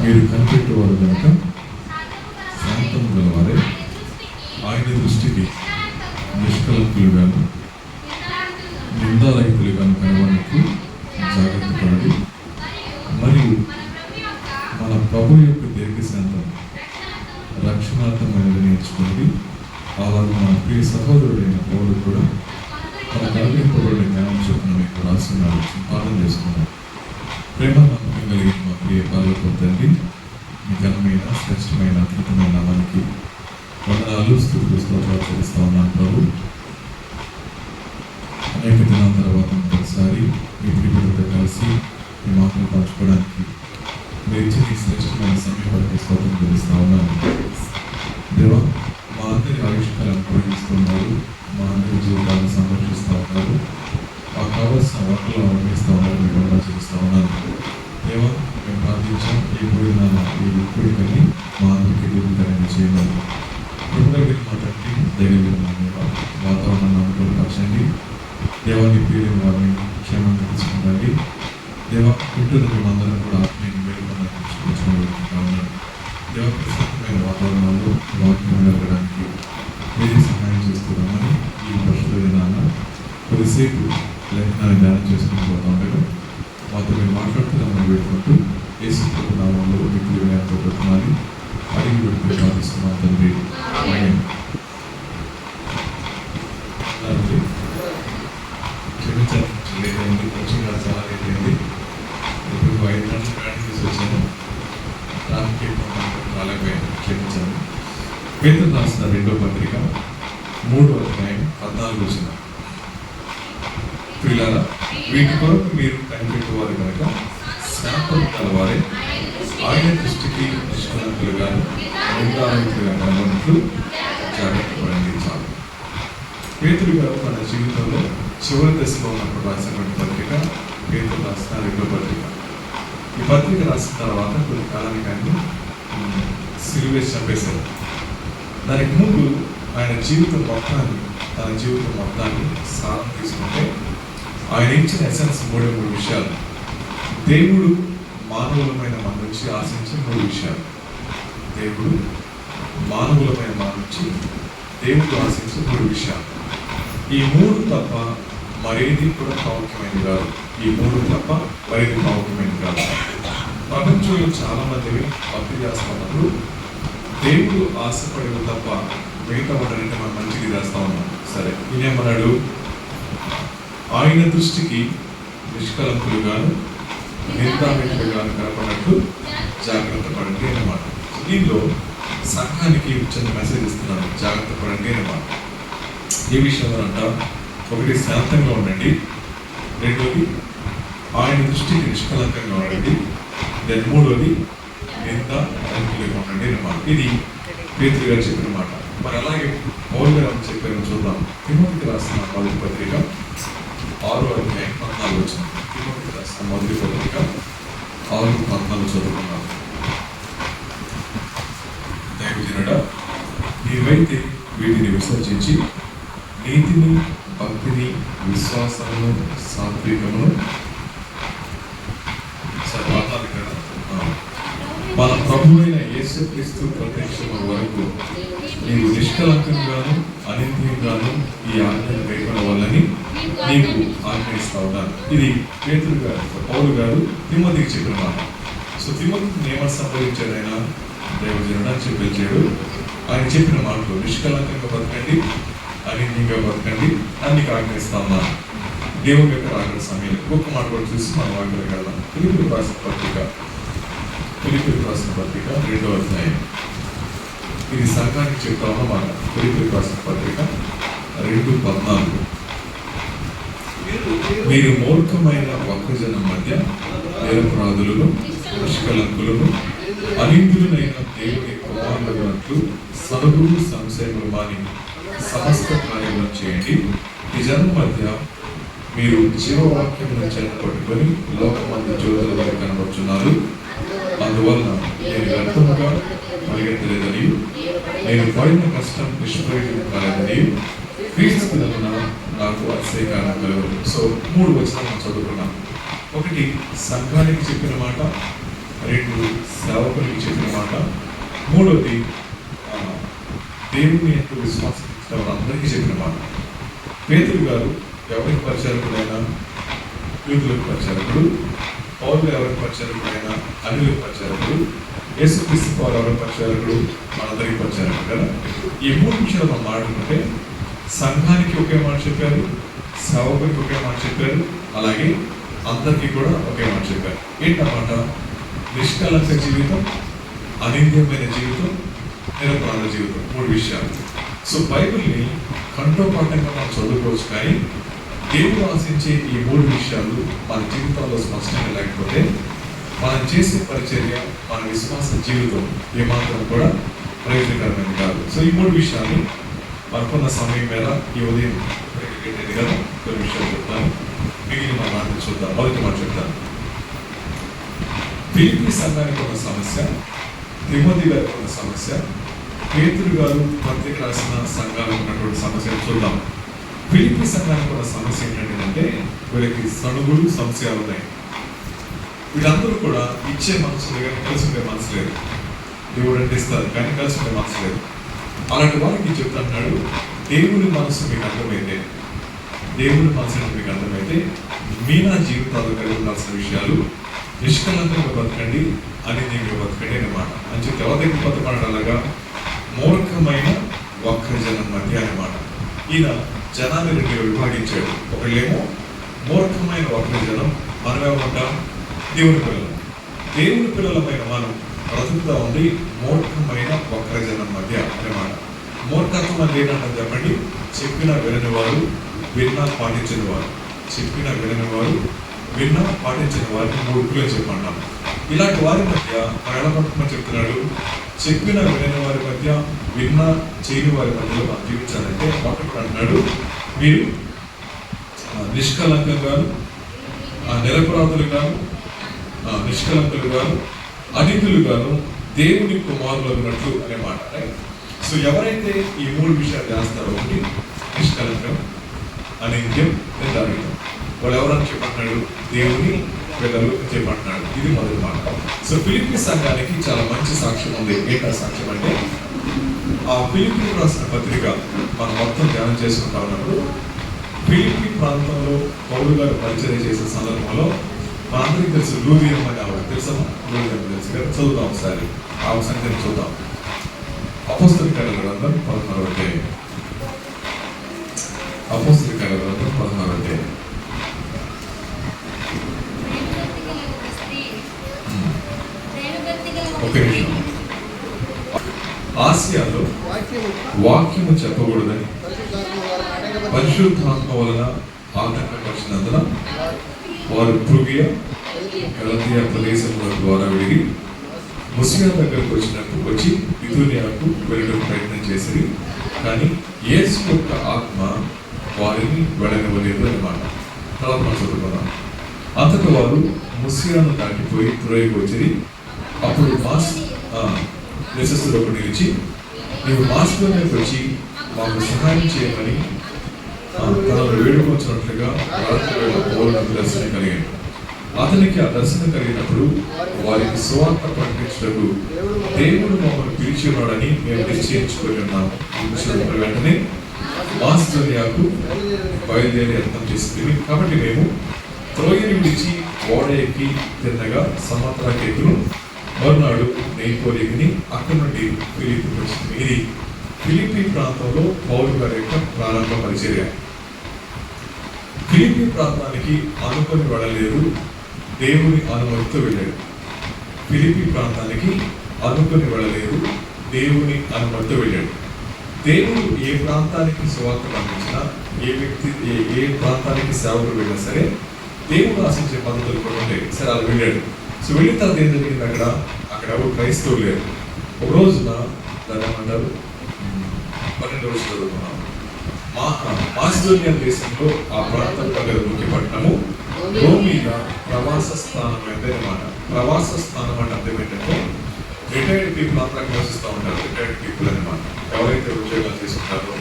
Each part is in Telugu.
మీరు కనిపెట్టేవారు కనుక శాంతం గలవారే, ఆయన దృష్టికి నిష్కలంకులుగాను నిందారహితులుగాను కనబడినట్లు జాగ్రత్త పడండి. మరియు మన ప్రభు యొక్క దీర్ఘశాంతం రక్షణార్థమైనది నేర్చుకుని అలాగే మన ప్రియ సహోదరుడైన పౌరుడు కూడా తన కలిగింపబడిన జ్ఞానం చొప్పున మీకు రాస్తున్నాడు. పాఠం చేసుకున్నాడు. ప్రేమ నమ్మకం కలిగిన మా ప్రియ పాలకుల తండ్రి, మీ ఘనమైన శ్రేష్టమైన అద్భుతమైన మనకి వందనాలు స్తుతులు స్తోత్రాలు చేస్తా ఉన్నాను ప్రభు. అనేక దినాల తర్వాత ఒకసారి మీ ప్రియులతో కలిసి మీ మాటలు పంచుకోవడానికి మీరు ఇచ్చిన శ్రేష్టమైన సమయం వరకు స్తోత్రం తెలుస్తూ ఉన్నాను. దేవా, మా అందరి ఆవిష్కారాలను పూజిస్తున్నారు, మా అందరి జీవితాలను సంరక్షిస్తూ ఉన్నారు, మాకు కావాల్సిన వంటలు అనుభవిస్తూ ఉన్నారు. మీరు కూడా చేస్తూ ఉన్నాను. దేవా, మేము ప్రార్థించాం ఈ కూడికని మా అందరికీ దీర్ఘంగా చేయాలి. కృపగలిగిన మా తండ్రి, ధైర్యం వాతావరణాన్ని అనుకూలపరచండి. దేవాన్ని పీడిన వారిని క్షేమంగా తీసుకుంటండి. దేవ ఇంటున్న మేమందరం కూడా ఆత్మీయ వేడుకలను దేవ ప్రశాంతమైన వాతావరణంలో వాక్యం వెళ్ళడానికి మీరే సహాయం చేస్తున్నామని ఈ పరిశుద్ధ దినాన కొద్దిసేపు లేఖనాన్ని ధ్యానం చేసుకుని పోతా ఉండగా మాతో మీరు మాట్లాడుతున్నామని వేడుకుంటూ యేసు ప్రభు నామంలో మీకు వినయాన్ని అడిగి పెడుతూ ప్రార్థిస్తున్నాం తండ్రి. క్షమించాలి, లేదండి కొంచెం చాలా లేదండి. ఇప్పుడు 5 గంటలు ప్రయాణం చేసి వచ్చాను, రాత్రికి రాలేకపోయాను, క్షమించాను. పేతురు రాసిన 2వ పత్రిక 3వ అధ్యాయం 14వ వచనం. ప్రియులారా, వీటి కొరకు మీరు కనిపెట్టేవారు కనుక శాంతం కలవారే, ఆయన దృష్టికి నిష్కలంకులుగా నిందారహితులుగా కనబడినట్లు జాగ్రత్త పడండి. చాలు. పేతురు గారు తన జీవితంలో చివరి దశలో ఉన్నప్పుడు రాసినటువంటి పత్రిక పేతురు రాసిన 2వ పత్రిక. ఈ పత్రిక రాసిన తర్వాత కొన్ని కాలానికి ఆయన సిలువేసి చంపేశారు. దానికి ముందు ఆయన తన జీవితం మొత్తాన్ని సారం తీసుకుంటే ఆయన ఇచ్చిన ఎసెన్స్ 3 విషయాలు. దేవుడు మానవులమైన మన నుంచి ఆశించిన 3 విషయాలు. దేవుడు మానవులమైన మన నుంచి దేవుడు ఆశించిన 3 విషయాలు. ఈ 3 తప్ప మరేది కూడా ప్రాముఖ్యమైనది కాదు. ఈ 3 తప్ప మరేది ప్రాముఖ్యమైనది కాదు. ప్రపంచంలో చాలా మంది భక్తి చేస్తున్నప్పుడు దేవుడు ఆశపడేది తప్ప మిగతా వాటంటే మనం మంచిది చేస్తా ఉన్నాం. సరే, ఈయనేమన్నాడు? ఆయన దృష్టికి నిష్కలంకులుగాను నిందారహితులుగాను కనపడినట్లు జాగ్రత్త పడండి అన్నమాట. దీనిలో సంఘానికి చిన్న మెసేజ్ ఇస్తున్నాను, జాగ్రత్త పడండి అన్నమాట. ఏ విషయంలో అంట? 1 శాంతంగా ఉండండి, 2వది ఆయన దృష్టికి నిష్కలంకంగా ఉండండి, 3వది నిందారహితులుగా ఉండండి అన్నమాట. ఇది పేతురు గారు చెప్పిన మాట. మరి అలాగే పౌలు గారు చెప్పారని చూద్దాం. తిమోతికి రాసిన 1వ పత్రిక 6వ అధ్యాయం 14వ వచనం. తిమోతికి రాసిన 1వ పత్రిక 6:14 చదువుకున్నాం. దైవజనుడా, నీవైతే వీటిని విసర్జించి నీతిని, భక్తిని, విశ్వాసమును, సాత్వికమును మన ప్రభువైన యేసుక్రీస్తు ప్రత్యక్షము వరకు నీవు నిష్కలంకంగాను అనింద్యంగాను ఈ ఆజ్ఞను కైకొన వల్లని నీకు ఆజ్ఞయిస్తా ఉన్నాను. ఇది పేతురు గారు, పౌలు గారు తిమోతికి చెప్పిన మాట. సో తిమోతిని ఏమని సంబోధించాడు ఆయన? దైవజనుడు అని చెప్పాడు. ఆయన చెప్పిన మాటలు నిష్కలంకంగా బతకండి, అనింద్యంగా బతకండి అని నీకు ఆజ్ఞయిస్తా ఉన్నాను. దేవుని యొక్క రాకడ సమయంలో ఒక్క మాట కూడా చూసి మనం వాక్యాలకు వెళ్దాం. ఫిలిప్పీయులకు రాసిన పత్రిక 2వ అధ్యాయం. ఇది సంఘానికి చెప్తా ఉన్న మాట. ఫిలిప్పీయులకు రాసిన పత్రిక 2:14. మీరు మూర్ఖమైన వక్రజనం మధ్య నిరపరాధులను, నిష్కలంకులను, అనిందులనైన దేవుని కుమారులైనట్లు సనుగులు, సంశయములు మాని సమస్త కార్యములను చేయండి. ఈ జనం మధ్య మీరు జీవవాక్యములను చేత పట్టుకొని లోకమంది జ్యోతుల వరకు కనబడుతున్నారు. అందువల్ల నేను వ్యర్థముగా పరిగెత్తలేదని, నేను పడిన కష్టం నిష్ప్రయోజనం కాలేదని క్రీస్తు నాకు అతిశయకారం కలగదు. సో 3 వచనాలు మనం చదువుకున్నాం. 1 సంఘానికి చెప్పిన మాట, రెండు సేవకులకి చెప్పిన మాట, మూడోది దేవుని యొక్క విశ్వాసం ఇచ్చిన వారందరికీ చెప్పిన మాట. పేతురు గారు ఎవరికి పరిచారకుడైనా యూదులకు పరిచారకుడు, పౌలు ఎవరికి పరిచారకుడైనా అన్యులకు పరిచారకుడు, యేసుక్రీస్తు వారు ఎవరికి పరిచారకుడు, మనందరికీ పరిచారకుడు కదా. ఈ మూడు విషయాలు మనం మాట్లాడుకుంటే సంఘానికి ఒకే మాట చెప్పారు, సేవకునికి ఒకే మాట చెప్పారు, అలాగే అందరికీ కూడా ఒకే మాట చెప్పారు. ఏంటన్నమాట? నిష్కలంక జీవితం, అనింద్యమైన జీవితం, నిరపరాధ జీవితం, మూడు విషయాలు. సో బైబిల్ని కంఠోపాఠంగా మనం చదువుకోవచ్చు, కానీ దేవుడు ఆశించే ఈ మూడు విషయాలు మన జీవితంలో స్పష్టంగా లేకపోతే మనం చేసే పరిచర్య, మన విశ్వాస జీవితం ఏమాత్రం కూడా ప్రయోజనకరమైనది కాదు. సో ఈ మూడు విషయాలు మనకున్న సమయం మీద ఈ ఉదయం కదా కొన్ని విషయాలు చెప్తాను, మిగిలిన మన మాటలు చూద్దాం. మొదటి మాట చెప్తాను. ఫిలిప్పీ సంఘానికి ఉన్న సమస్య, తిమోతి గారికి ఉన్న సమస్య, పేతురు గారు పత్రిక రాసిన సంఘాలకు ఉన్నటువంటి సమస్యలు చూద్దాం. ఫిలిప్పీ సంఘానికి ఉన్న సమస్య ఏంటంటే వీళ్ళకి సణుగులు సంశయాలు ఉన్నాయి. వీళ్ళందరూ కూడా ఇచ్చే మనసు కానీ కలిసి ఉండే మనసు లేదు. దేవుడు అంటే ఇస్తారు కానీ కలిసి ఉండే మనసు లేదు. అలాంటి వారికి చెప్తున్నాడు, దేవుని మనసు మీకు అర్థమైతే, దేవుని మనసు మీకు అర్థమైతే మీ నా జీవితాలు కలిగి ఉండాల్సిన విషయాలు నిష్కలంకంగా బతకండి అని నేను బతకండి అన్నమాట. అని చెప్పి ఎవరికి బతకడాలగా మూర్ఖమైన వక్రజనం మధ్య అన్నమాట. ఈయన జనాన్ని రెండుగా విభాగించాడు. ఒకళ్ళేమో మూర్ఖమైన వక్రజనం, మనమేమంటాం దేవుని పిల్లలు. దేవుని పిల్లలమైన మనం బ్రతుకుతా ఉంది మూర్ఖమైన వక్రజనం మధ్య అన్నమాట. మూర్ఖత్వం అంటే ఏంటంటే చెప్పండి, చెప్పిన వినని వారు, విన్నా పాటించిన వారు. చెప్పిన వినని వారు, విన్నా పాటించిన వారిని మూర్ఖులే చెప్పంటాం. ఇలాంటి వారి మధ్య మరణపట్నం చెప్తున్నాడు, చెప్పిన వినని వారి మధ్య, విన్నా చేయని వారి మధ్యలో మనం జీవించాలంటే మొట్టమొదటి అంటున్నాడు, మీరు నిష్కలంకంగాను, నిరపరాధులుగాను, నిష్కలంకులుగాను, అనితులుగాను, దేవుని కుమారులు అన్నట్లు అనే మాట. సో ఎవరైతే ఈ మూడు విషయాలు చేస్తారో, ఒకటి నిష్కలంకం, అనిత్యం, నిరాయుధం, వాళ్ళు ఎవరని చెప్పంటున్నాడు, దేవుని పిల్లలు చెప్పంటున్నాడు. ఇది మొదటి మాట. సో ఫిలిప్పీ సంఘానికి చాలా మంచి సాక్ష్యం ఉంది. ఏంటా సాక్ష్యం అంటే, ఆ ఫిలిప్పీ రాసిన పత్రిక మనం మొత్తం ధ్యానం చేసుకుంటా ఉన్నప్పుడు, ఫిలిప్పీ ప్రాంతంలో పౌలు గారు పరిచయం చేసే సందర్భంలో మనందరికీ తెలుసు లూదియం అని ఆవిడ తెలుసా? లూదియం తెలుసు కదా. చదువుతాం ఒకసారి ఆ సంగతిని చూద్దాం. అపోస్తలిక గ్రంథం 16వ అధ్యాయం. అపోస్తలిక గ్రంథం 16వ అధ్యాయం. ఒక నిమిషం. ఆసియాలో వాక్యము చెప్పకూడదని పరిశుద్ధాత్మ వలన ఆటంకపరిచినందున వారు పృగియా, గలతీయ ప్రదేశముల ద్వారా వెళ్ళి ముసియా దగ్గరకు వచ్చి బిథూనియాకు వెళ్ళడం ప్రయత్నం చేసి, కానీ యేసు యొక్క ఆత్మ వారిని వెళ్ళనివ్వలేదు అన్నమాట. తర్వాత మనం చదువుకున్నాం. అంతటా వారు ముసియాను దాటిపోయి తురయకు వచ్చి, అప్పుడు దేశస్థుడు ఒకటి నిలిచి, నీవు మాస్లోకి వచ్చి మాకు సహాయం చేయమని తనను వేడుకొచ్చినట్లుగా రాత్రి పౌరులకు దర్శనం కలిగాడు. అతనికి ఆ దర్శనం కలిగినప్పుడు వారికి సువార్త ప్రకటించటకు దేవుడు మమ్మల్ని పిలిచి ఉన్నాడని మేము నిశ్చయించుకొని ఉన్నాము. వెంటనే మాసిదోనియాకు బయలుదేరి యత్నం చేసింది. కాబట్టి మేము త్రోయని విడిచి ఓడ ఎక్కి తిన్నగా సముద్రకేతును మరునాడు నెయ్యిపోలిగిని అక్కడి నుండి ఫిలిప్పీ వచ్చింది. ఇది ఫిలిప్పీ ప్రాంతంలో పౌలు గారి యొక్క ప్రారంభ పరిచర్య. ఫిలిప్పీ ప్రాంతానికి అనుకొని వెళ్ళలేదు, దేవుని అనుమతితో వెళ్ళాడు. ఫిలిప్పీ ప్రాంతానికి అనుకొని వెళ్ళలేదు, దేవుని అనుమతితో వెళ్ళాడు. దేవుడు ఏ ప్రాంతానికి సువార్త పంపించినా, ఏ ప్రాంతానికి సేవకుడు వెళ్ళినా సరే దేవుడు ఆశించే పద్ధతులు కూడా ఉంటాయి. సరే అలా వెళ్ళాడు. సో వెళ్ళిన తర్వాత ఏం జరిగింది, అక్కడ ఎవరు క్రైస్తవులు లేరు. ఒక రోజున దాన్ని ఏమంటారు, 12 రోజులు చదువుకున్నాం. మాసిదోనియా దేశంలో ఆ ప్రాంతం దగ్గర ముఖ్య పట్టణము రోమీగా ప్రవాస స్థానం అయితే అన్నమాట. ప్రవాస స్థానం అంటే అర్థం ఏంటంటే రిటైర్డ్ పీపుల్ అంతా నివసిస్తూ ఉంటారు. రిటైర్డ్ పీపుల్ అనమాట. ఎవరైతే ఉద్యోగాలు చేసుకుంటారో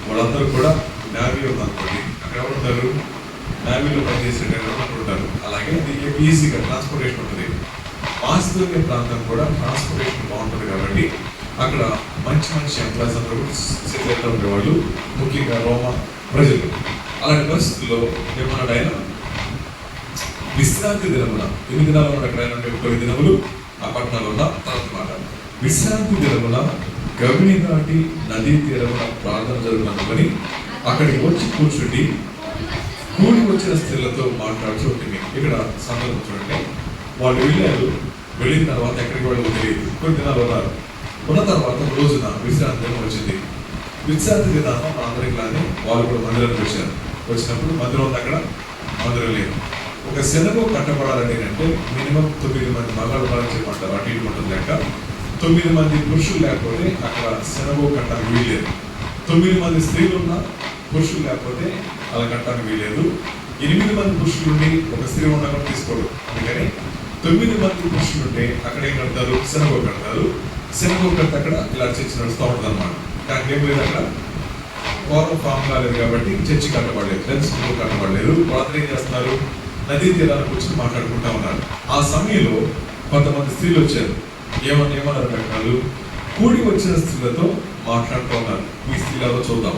వాళ్ళందరూ కూడా నేవీ ఉందనుకోండి, అక్కడ ఎవరు ఉంటారు, నేవీలో పనిచేసే ఉంటారు. అలాగే ఈజీగా ట్రాన్స్పోర్టేషన్ ఉంటుంది. మాసిదోనియా ప్రాంతం కూడా ట్రాన్స్పోర్టేషన్ బాగుంటుంది కాబట్టి అక్కడ మంచి మంచి ఎంప్లాయీస్ అందరూ సెటిల్ ఉండేవాళ్ళు, ముఖ్యంగా రోమా ప్రజలు. అలాంటి పరిస్థితుల్లో ఏమన్నాడు ఆయన, విశ్రాంతి దినమున, ఎన్ని దినాలు ఉన్నాడు అక్కడ ఆయన, 9 దినములు ఆ పట్టణంలో ఉన్న. తర్వాత మాట, విశ్రాంతి దినమున గవిని దాటి నదీ తీరమున ప్రార్థన జరుగుతున్నదని అక్కడికి వచ్చి కూర్చుండి కూడి వచ్చిన స్త్రీలతో మాట్లాడుతూ ఉంటుంది. ఇక్కడ సందర్భం చూడండి, వాళ్ళు వెళ్ళిన తర్వాత ఎక్కడికి వాళ్ళు తెలియదు, కొన్ని దినాలు ఉన్నారు. ఉన్న తర్వాత రోజున విశ్రాంతి దినం వచ్చింది. విశ్రాంతి దినాన అందరికి లానే వాళ్ళు కూడా మందిరానికి వచ్చారు. వచ్చినప్పుడు మందిరం ఉంది, అక్కడ మందిరం లేదు. ఒక సెనగో కట్టబడాలని అంటే మినిమం 9 మంది మగాళ్ళు ఉండాలని చెప్పంటారు, అటు ఇటు ఉంటుంది లెక్క. 9 మంది పురుషులు లేకపోతే అక్కడ సెనగో కట్టడానికి వీల్లేదు. 9 మంది స్త్రీలు ఉన్న పురుషులు లేకపోతే అలా కట్టడానికి వీల్లేదు. 8 మంది పురుషులు ఉండి ఒక స్త్రీ ఉండకుండా తీసుకోడు. అందుకని 9 మంది పురుషులు ఉంటే అక్కడ ఏం కడతారు, సెనగో కడతారు. సెనగో కడితే అక్కడ ఇలా చర్చి నడుస్తూ ఉంటుంది అనమాట. కానీ ఏం లేదు, అక్కడ పూర్వం ఫామ్ కాలేదు కాబట్టి చర్చి కట్టబడలేదు, లేదా స్కూల్ కట్టబడలేదు. వాళ్ళందరూ ఏం చేస్తున్నారు, నదీ తీరాన్ని కూర్చొని మాట్లాడుకుంటా ఉన్నారు. ఆ సమయంలో కొంతమంది స్త్రీలు వచ్చారు. ఏమన్నారు వాళ్ళు, కూడి వచ్చిన స్త్రీలతో మాట్లాడుతూ ఉన్నారు. ఈ స్త్రీలలో చూద్దాం.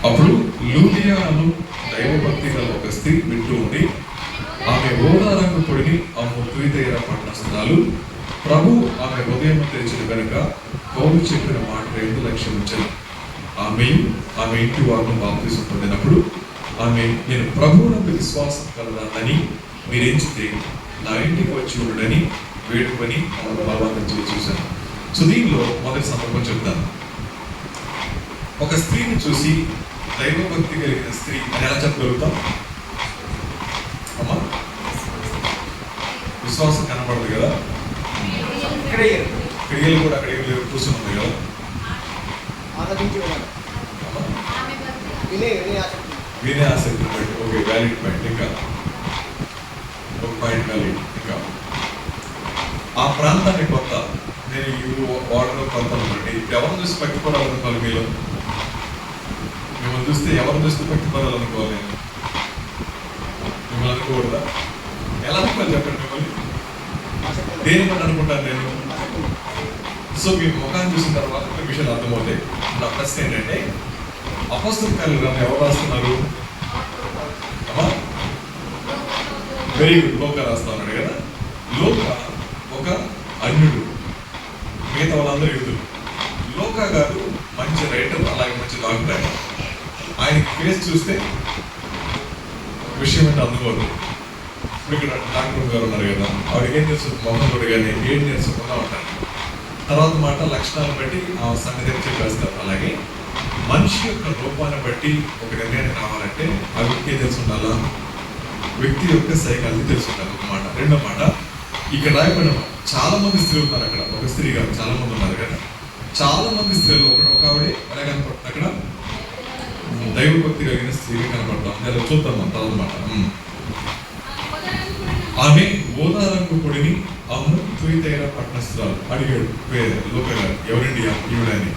అప్పుడు లూదియాను దైవభక్తి గల ఒక స్త్రీ వింటూ ఉండి, ఆమె ఓదారంగు పొడిని ఆమె తుయితైర పట్టణస్థురాలు, ప్రభు ఆమె ఉదయం తెరిచిన కనుక పౌలు చెప్పిన మాట ఎందు లక్ష్యం ఉంచాను. ఆమె ఇంటి వారిని బాప్తిసం పొందినప్పుడు ఆమె, నేను ప్రభువునందు విశ్వాసం కలదానని మీరెంచితే నా ఇంటికి వచ్చి ఉండడని వేడుకొని ఆమెను బలవంతం చేసి చూశాను. సో దీనిలో మొదటి సందర్భం చెప్తాను. ఒక స్త్రీని చూసి దైవభక్తి కలిగిన స్త్రీ అని ఎలా చెప్పగలుగుతాం అమ్మా? విశ్వాసం కనబడదు కదా, క్రియలు కూడా అక్కడ ఏం లేవు, కూర్చొని ఉంది కదా. వినే ఆసక్తి బట్టి, ఓకే, వ్యాలిడ్ పాయింట్. ఇంకా ఒక పాయింట్ వ్యాలిడ్. ఇంకా ఆ ప్రాంతాన్ని కొత్త, నేను ఈ వాడలో కొత్త ఉందండి. ఎవరిని చూసి పట్టుకోవాలనుకోవాలి మీలో? మిమ్మల్ని చూస్తే ఎవరిని చూస్తే పట్టుకోవాలనుకోవాలి? నేను మిమ్మల్ని అనుకోకూడదా? ఎలా అనుకోవాలి చెప్పండి? మిమ్మల్ని దేని పని అనుకుంటాను నేను? సో మీ ముఖాన్ని చూసిన తర్వాత కొన్ని విషయాలు అర్థమవుతాయి. నా ప్రశ్న ఏంటంటే, అపొస్తలుల కార్యాలను ఎవరు రాస్తున్నారు? వెరీ గుడ్, లోక రాస్తా ఉన్నాడు కదా. లోక ఒక అన్యుడు, మిగతా వాళ్ళందరూ యూదులు. లోక గారు మంచి రైటర్, అలాగే మంచి డాక్టర్. ఆయనకి ఫేస్ చూస్తే విషయం ఏంటో అందుకోదు. ఇప్పుడు ఇక్కడ డాక్టర్ గారు ఉన్నారు కదా, ఆవిడకి ఏం తెలుసు, మొహంలోడు కానీ ఏం తెలుసుకున్నా ఉంటారు. తర్వాత మాట లక్షణాలను బట్టి ఆ సంగతి చెప్పేస్తారు. అలాగే మనిషి యొక్క రూపాన్ని బట్టి ఒక నిర్ణయాన్ని రావాలంటే ఆ వ్యక్తి తెలిసి ఉండాలా, వ్యక్తి యొక్క సైకాలజీ తెలుసుకుంటారు. ఒక మాట. రెండో మాట, ఇక్కడ రాయబడిన చాలా మంది స్త్రీలు ఉన్నారు అక్కడ, ఒక స్త్రీ కాదు చాలా మంది ఉన్నారు కదా. చాలా మంది స్త్రీలు ఒక ఆవిడే ఎలా కనపడుతుంది అక్కడ, దైవభక్తి కలిగిన స్త్రీగా కనపడతాం. అలా చూద్దాం మనం తర్వాత మాట. ఆమె ఓదారంగు పొడిని అమ్ము తుయితైర పట్టణస్థురాలు. అడిగాడు లోక గారు, ఎవరండి ఈవిడని.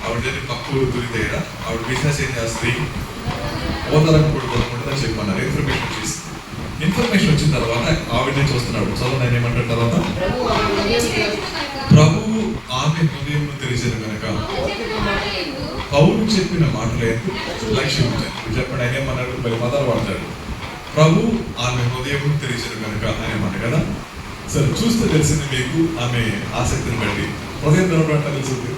ఆవిడ దగ్గర పక్కూరు తుయితైర. ఆవిడ బిజినెస్ ఏం చేస్తుంది, ఓదారంగు పొడి కొనుక్కుంటుందని చెప్పన్నారు. ఇన్ఫర్మేషన్ వచ్చిన తర్వాత ఆవిడనే చూస్తున్నాడు. చదువు ఆయన ఏమంటాడు తర్వాత, ప్రభువు ఆమె హృదయం తెలిసిన కనుక పౌలు చెప్పిన మాటలే లక్ష్యం ఉంచారు. చెప్పండి, ఆయన ఏమన్నాడు? 10 పదాలు వాడతాడు. ప్రభు ఆమె హృదయం తెలిసిన కనుక ఆయన మాట కదా. సరే, చూస్తే తెలిసింది మీకు ఆమె ఆసక్తిని బట్టి. హృదయం తెరవడం తెలిసింది,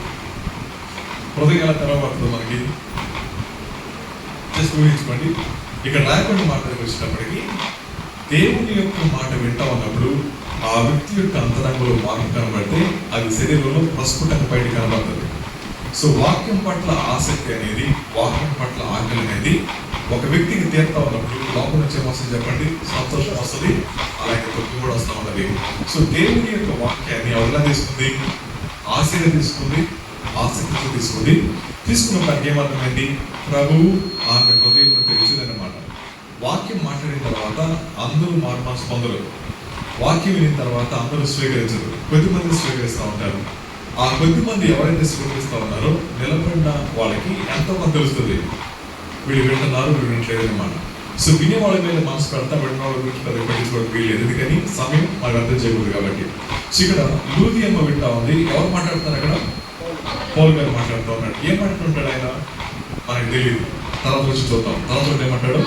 హృదయం ఎలా తెరవబడుతుంది మనకి జస్ట్ ఊహించుకోండి. ఇక్కడ రాయకుండా మాటలకు వచ్చినప్పటికీ దేవుని యొక్క మాట వింటా ఉన్నప్పుడు ఆ వ్యక్తి యొక్క అంతరంగంలో మార్పు కనబడితే అది శరీరంలో ప్రస్ఫుటంగా బయట కనబడుతుంది. సో వాక్యం పట్ల ఆసక్తి అనేది, వాక్యం పట్ల ఆకలి అనేది ఒక వ్యక్తికి తీరుతా ఉన్నప్పుడు లోపల నుంచి ఏమొస్తుంది చెప్పండి, సంతోషం వస్తుంది, అలాగే దుఃఖం కూడా వస్తూ ఉన్నది. సో దేవుని యొక్క వాక్యాన్ని ఎవరిలా తీసుకుంది, ఆశగా తీసుకుంది, ఆసక్తితో తీసుకుంది. తీసుకున్న దానికి ఏమర్థమైంది, ప్రభువు ఆమె హృదయం తెలిసిందన్నమాట. వాక్యం మాట్లాడిన తర్వాత అందరూ మార్పు పొందరు. వాక్యం వినిన తర్వాత అందరూ స్వీకరించరు, కొద్దిమంది స్వీకరిస్తూ ఉంటారు. ఆ కొద్దిమంది ఎవరైతే స్వీకరిస్తూ ఉన్నారో నిలబడిన వాళ్ళకి ఎంతో మంది తెలుస్తుంది, వీళ్ళు వింటున్నారు, వీళ్ళు వింటలేదు అన్నమాట. సో వినేవాళ్ళ మీద మనసు పెడతా విన్న వాళ్ళ గురించి పెద్ద పట్టించుకోవడం వీలేదు, ఎందుకని సమయం మనకు అర్థం చేయకూడదు కాబట్టి. సో ఇక్కడ లూది అమ్మ వింటా ఉంది. ఎవరు మాట్లాడుతున్నారు అక్కడ? పౌలు గారు మాట్లాడుతూ ఉన్నాడు. ఏం మాట్లాడుతుంటాడు ఆయన మనకు తెలియదు, తర్వాత వచ్చి చూద్దాం. తర్వాత ఏమంటాడు?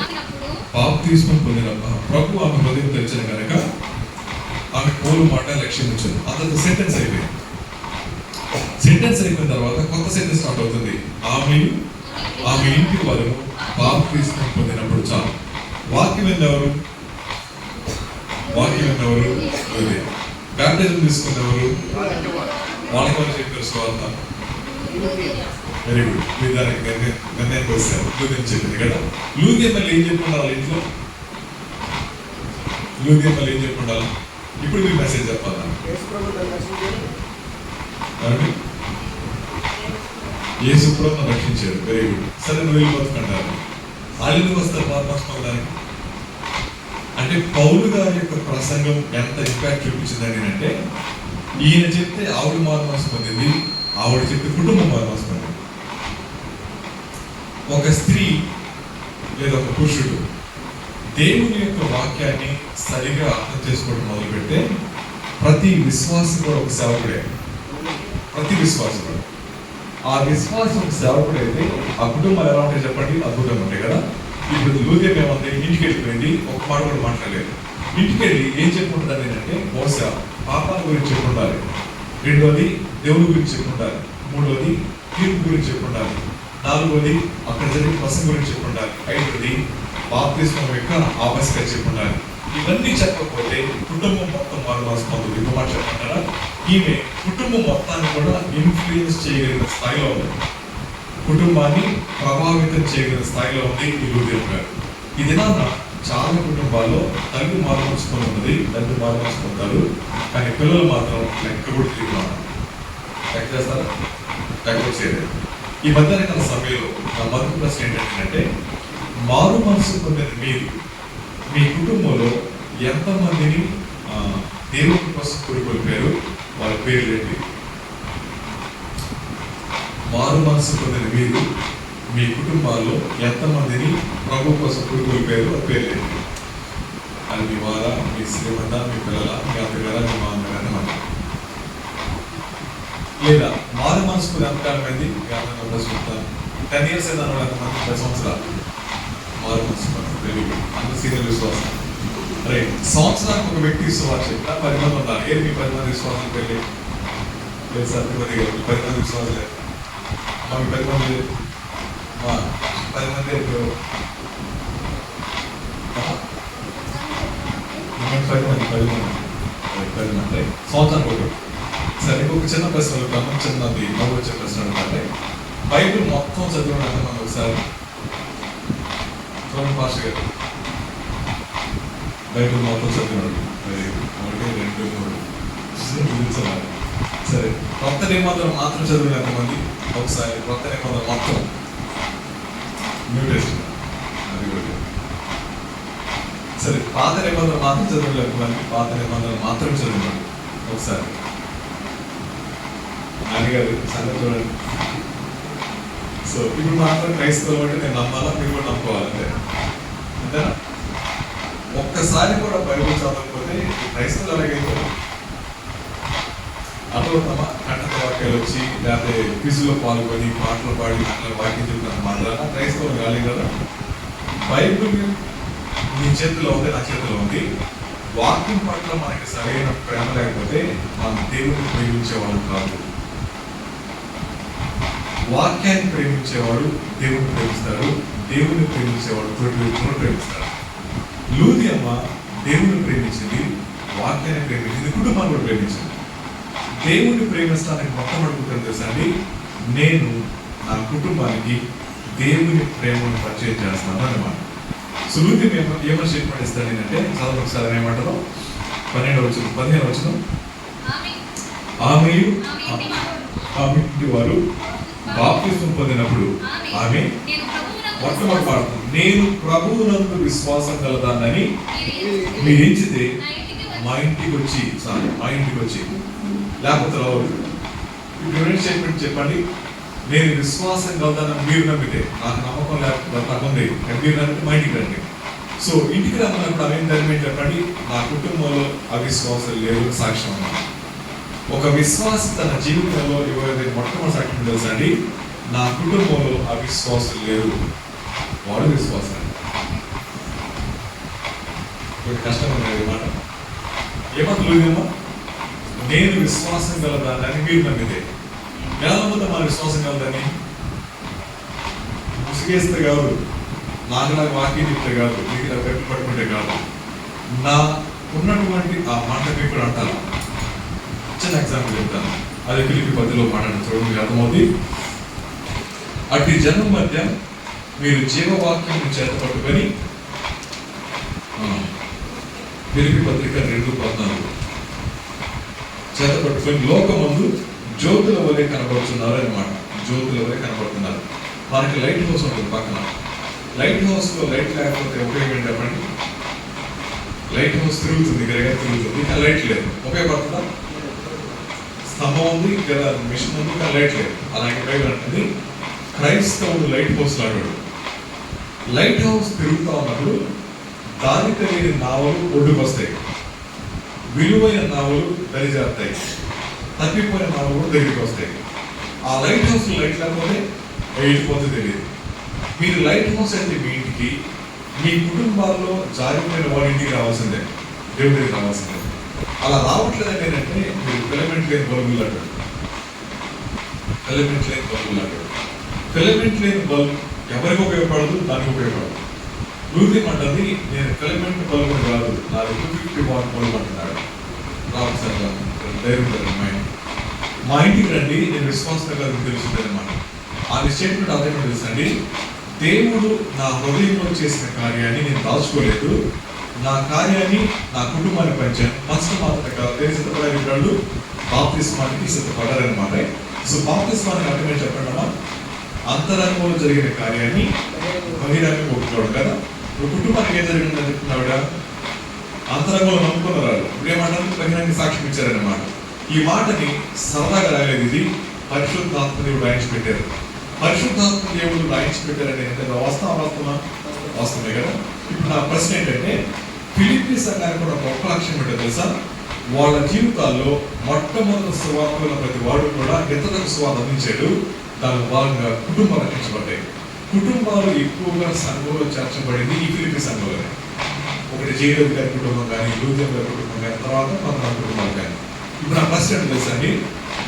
బాప్తిస్మం పొందిన ప్రభు ఆమె హృదయం తెరిచిన కనుక ఆమె పౌలు మాట లక్ష్యం ఉంచదు. అంత సెంటెన్స్ అయిపోయింది. సెంటెన్స్ అయిపోయిన తర్వాత కొత్త సెంటెన్స్ స్టార్ట్ అవుతుంది. ఆమె ఇంటి వారు బాప్తిస్మం పొందినప్పుడు చాలు. వాక్యం ఎవరు? బ్యాప్టిజం తీసుకున్నవారు వాళ్ళకి వాళ్ళు చెప్పారు స్వార్థ. వెరీ గుడ్, మీరు దానికి నిర్ణయానికి వస్తారు. లూదియం చెప్పింది కదా. లూదియం మళ్ళీ ఏం చెప్పుకుంటారు వాళ్ళ ఇంట్లో? లూదియం మళ్ళీ ఏం చెప్పుకుంటారు? ఇప్పుడు మీరు మెసేజ్ చెప్పాలా? యేసు ప్రభువును రక్షించారు. Very good. సరే, నువ్వు వెళ్ళిపోతున్నారు. వాళ్ళు ఎందుకు వస్తారు మార్పు? అంటే పౌలు గారి యొక్క ప్రసంగం ఎంత ఇంపాక్ట్ చూపించిందని అంటే, ఈయన చెప్తే ఆవిడ మారుమనసు పొందింది, ఆవిడ చెప్తే కుటుంబం మారుమనసు పొందింది. ఒక స్త్రీ లేదా ఒక పురుషుడు దేవుని యొక్క వాక్యాన్ని సరిగా అర్థం చేసుకోవడం మొదలుపెడితే ప్రతి విశ్వాసం కూడా ఒక సేవకుడే. ప్రతి విశ్వాసం కూడా ఆ విశ్వాసం ఒక సేవకుడైతే ఆ కుటుంబాలు ఎలా ఉంటాయి చెప్పండి? అద్భుతంగా ఉంటాయి కదా. ఇప్పుడు లూదియం ఏమంది? ఇంటికి వెళ్ళిపోయింది, ఒక మాట కూడా మాట్లాడలేదు. ఇంటికి వెళ్ళి ఏం చెప్పుకుంటారు ఏంటంటే, బహుశా పాపాల గురించి చెప్పుకుంటారు, రెండోది దేవుడి గురించి చెప్పుకుంటారు, మూడోది తీర్పు గురించి చెప్పుకుంటారు, నాలుగోది అక్కడ జరిగిన ప్రసంగం గురించి చెప్పుకుంటారు, ఐదోది బాప్తిస్మం యొక్క ఆవశ్యకత చెప్పుకుంటారు. ఇవన్నీ చెప్పకపోతే కుటుంబం మొత్తం మారుమోస్తుంది. ఇంకో మాట చెప్పమంటారా? ఈమె కుటుంబం మొత్తాన్ని కూడా ఇన్ఫ్లుయెన్స్ చేయగలిగిన స్థాయిలో ఉంది, కుటుంబాన్ని ప్రభావితం చేయగలిగిన స్థాయిలో ఉంది ఈ లూదియం గారు. ఈ దినాన చాలా కుటుంబాల్లో తల్లి మారుమోసుకొని ఉన్నది, తండ్రి మారుమోసుకుంటారు, కానీ పిల్లలు మాత్రం లెక్క కూడా తిరుగుతున్నారు. లెక్క చేస్తారా? లెక్క చేయలేదు. ఈ మధ్యాహ్నకాల సమయంలో నా మొదటి ప్రశ్న ఏంటంటే, మారు మనసు పొందిన మీరు మీ కుటుంబంలో ఎంతమందిని దేవుని కోసం కోరుకోల్పారు? వాళ్ళ పేర్లు ఏంటి? మారు మనసు పొందిన మీరు మీ కుటుంబాల్లో ఎంతమందిని ప్రభు కోసం కోరుకోల్పారు? వాళ్ళ పేర్లు ఏంటి? అది మీ వారా, మీ శ్రీమంత, మీ పిల్లల, మీ అత్తగారా, మీ మామగారా? లేదా మారు మనసుకు ఎంతకాలం అయింది? 10 years అయినా ఎంతమంది? 10 సంవత్సరాలు మారు మనసు. అంత సీనియర్ విశ్వాసం. రైట్. సంవత్సరానికి ఒక వ్యక్తి విశ్వాసం చెప్తా 10 మంది ఉన్నారు. ఏది మీ 10 మంది విశ్వాసం పెళ్ళి? లేదు సార్, 10 మంది విశ్వాసం లేదు. మాకు 10 మంది 10 మంది 10 మంది సంవత్సరానికి ఒకటి. సరే, ఇంకొక చిన్న ప్రశ్న అడుగుతాను, చిన్నది నవ్వు వచ్చే ప్రశ్న అడుగుతాంటే, బైబిల్ మొత్తం చదివిన మనం ఒకసారి పాస్టర్ గారు బైబిల్ మొత్తం చదివినాడు. 1, 2, 3 సరే, కొత్త నిబంధన మాత్రం చదివిన ఎంతమంది? ఒకసారి కొత్త నిబంధన మొత్తం, న్యూ టెస్ట్మెంట్ అది కూడా. సరే, పాత నిబంధన మాత్రం చదివిన ఎంతమంది? పాత నిబంధన మాత్రం చదివినాడు ఒకసారి. నాన్నగారు సంగతి చూడండి. సో ఇప్పుడు మాత్రం క్రైస్తవం అంటే నేను నమ్మాలా, మీరు కూడా నమ్ముకోవాలంటే అంతేనా? ఒక్కసారి కూడా బైబిల్ చదవకపోతే క్రైస్తవులు ఎలాగైతే అర్థమవుతామా? కంటక వాక్యాలు వచ్చి లేకపోతే క్విజ్లో పాల్గొని పాటలు పాడి అట్లా వాక్యం చెప్తున్న మాత్రాన క్రైస్తవులు కాలేదు కదా. బైబిల్ మీ చేతిలో ఉంది, నా చేతిలో ఉంది. వాక్యం పట్ల మనకి సరైన ప్రేమ లేకపోతే మనం దేవుడిని ప్రేమించేవాడు కాదు. వాక్యాన్ని ప్రేమించేవాడు దేవుడిని ప్రేమిస్తాడు, దేవుడిని ప్రేమించేవాడు తోటి వ్యక్తులను ప్రేమిస్తాడు. లూది అమ్మ దేవుడిని ప్రేమించింది, వాక్యాన్ని ప్రేమించింది, కుటుంబాన్ని కూడా ప్రేమించింది. దేవుడిని ప్రేమిస్తానికి మొట్టమొదటి తెలుసా అండి? నేను నా కుటుంబానికి దేవుని ప్రేమను పరిచయం చేస్తాను అన్నమాట. సో లూది ఏమని స్టేట్మెంట్ ఇస్తాడు ఏంటంటే, చదువు ఒకసారి ఏమంటారు? 12వ వచనం 15వ వచనం. ఆమెయు ఆమె ఇంటి వారు బాప్తిస్మం పొందినప్పుడు ఆమె మొట్టమొదటి పాడుతుంది, నేను ప్రభువునందు విశ్వాసం కలదానని మీరు ఎంచితే మా ఇంటికి వచ్చి లేకపోతే రావద్దు. ఇప్పుడు స్టేట్మెంట్ చెప్పండి. నేను విశ్వాసం కలదానని మీరు నమ్మితే, నాకు నమ్మకం లేకపోతే నాకు ఉంది, మీరు నమ్మితే మా ఇంటికి రండి. సో ఇంటికి రమ్మన్నప్పుడు ఆమె ధర్మం చెప్పండి, నా కుటుంబంలో అవిశ్వాసం లేదు సాక్ష్యం అన్నమాట. ఒక విశ్వాసి తన జీవితంలో ఎవరైతే మొట్టమొదటి సాక్ష్యం తెలుసా అండి, నా కుటుంబంలో అవిశ్వాసం లేదు, వాడు విశ్వాసం. కష్టమైన మాట ఏమంటున్నామా, నేను విశ్వాసం కలదాన్ని మీరు నమ్మితే ఎలా నమ్ముతా మన విశ్వాసం కలదని? ముసిగేస్తే కాదు, నాకు వాక్యం చెప్తే కాదు, మీకు నాకు పెట్టి పట్టుకుంటే కాదు, నా ఉన్నటువంటి ఆ మాట మీకు అంటాను. చిన్న ఎగ్జాంపుల్ చెప్తాను, అది ఫిలిప్పీ 10లో మాట్లాడిన చూడండి, అర్థమవుతుంది. అట్టి జనం మధ్య మీరు జీవవాక్యం చేత పట్టుకొని, ఫిలిప్పీ పత్రిక 2:14 చేత పట్టుకొని లోకమందు జ్యోతుల వలె కనబడుతున్నారు అన్నమాట. జ్యోతుల వలె కనబడుతున్నారు. మనకి లైట్ హౌస్ ఉంటుంది పక్కన. లైట్ హౌస్ లో లైట్ లేకపోతే ఉపయోగం ఏంటండి? లైట్ హౌస్ తిరుగుతుంది, గరిగా తిరుగుతుంది, ఇంకా లైట్ లేదు, ఉపయోగపడుతుందా? స్తంభం ఉంది, ఇక్కడ మిషన్ ఉంది, ఇంకా లైట్ లేదు. అలాగే బైబిల్ అంటుంది క్రైస్తవుడు లైట్ హౌస్ లాగాడు. లైట్ హౌస్ తిరుగుతూ ఉన్నప్పుడు దారి తెలియని నావలు ఒడ్డుకు వస్తాయి, విలువైన నావలు దరిజారుతాయి, తప్పిపోయిన నావలు కూడా దగ్గరికి వస్తాయి. ఆ లైట్ హౌస్ లైట్ లేకపోతే వెళ్ళిపోతే తెలియదు. మీరు లైట్ హౌస్ అయితే మీ ఇంటికి, మీ కుటుంబాల్లో జారిపోయిన వాడి ఇంటికి రావాల్సిందే, దేవుడి దగ్గరికి రావాల్సిందే. అలా రావట్లేదంటే ఏంటంటే మీరు ఫిలమెంట్ లేని బల్బులు అంటారు. ఫిలమెంట్ లేని బల్బులు అంటారు. ఫిలమెంట్ లేని బల్బ్ ఎవరికి ఉపయోగపడదు, దానికి ఉపయోగపడదు. లూథియం అంటుంది నేను ఫిలమెంట్ బల్బు కాదు, నాది 250 వాట్ బల్బు అంటున్నాడు. మా ఇంటికి రండి, నేను విశ్వాసంగా తెలుస్తుంది అనమాట. ఆ స్టేట్మెంట్ అదేమో తెలుసండి, దేవుడు నా హృదయంలో చేసిన కార్యాన్ని నేను దాచుకోలేదు, నా కార్యాన్ని నా కుటుంబాన్ని పంచాను. మనసు మాత్రం కాదు, సిద్ధపడాలి వాళ్ళు బాప్తిస్మానికి సిద్ధపడారనమాట. సో బాప్తిస్మానికి అర్థమే చెప్పండి అమ్మా, అంతరంగంలో జరిగిన కార్యాన్ని బహిరంగంగా ఒప్పుకోవడం కదా. ఇప్పుడు కుటుంబానికి ఏం జరిగిందని చెప్తున్నావిడ, అంతరంగంలో నమ్ముకున్నారు. ఇప్పుడు ఏమంటారు, బహిరంగ సాక్ష్యం ఇచ్చారన్నమాట. ఈ మాటని సరదాగా రాలేదు, ఇది పరిశుద్ధాత్మ దేవుడు రాయించి పెట్టారు. పరిశుద్ధాత్మ దేవుడు రాయించి పెట్టారని వాస్తవమే కదా. ఇప్పుడు నా ప్రశ్న ఏంటంటే, ఫిలిప్పీ సంఘానికి కూడా ఒక గొప్ప లక్ష్యం ఏంటో తెలుసా? వాళ్ళ జీవితాల్లో మొట్టమొదటి సువార్తలో ప్రతి వాడు కూడా ఇతరులకు సువార్త అందించాడు. దాని భాగంగా కుటుంబాలు రక్షించబడ్డాయి. కుటుంబాలు ఎక్కువగా సంఘంలో చేర్చబడింది ఈ ఫిలిప్పీ సంఘంలోనే. ఒకటి జేరబ్ గారి కుటుంబం కానీ, లూథియం గారి కుటుంబం కానీ, తర్వాత కొంతమంది కుటుంబాలు కానీ. ఇప్పుడు నా ప్రశ్న ఏంటో తెలుసా అండి,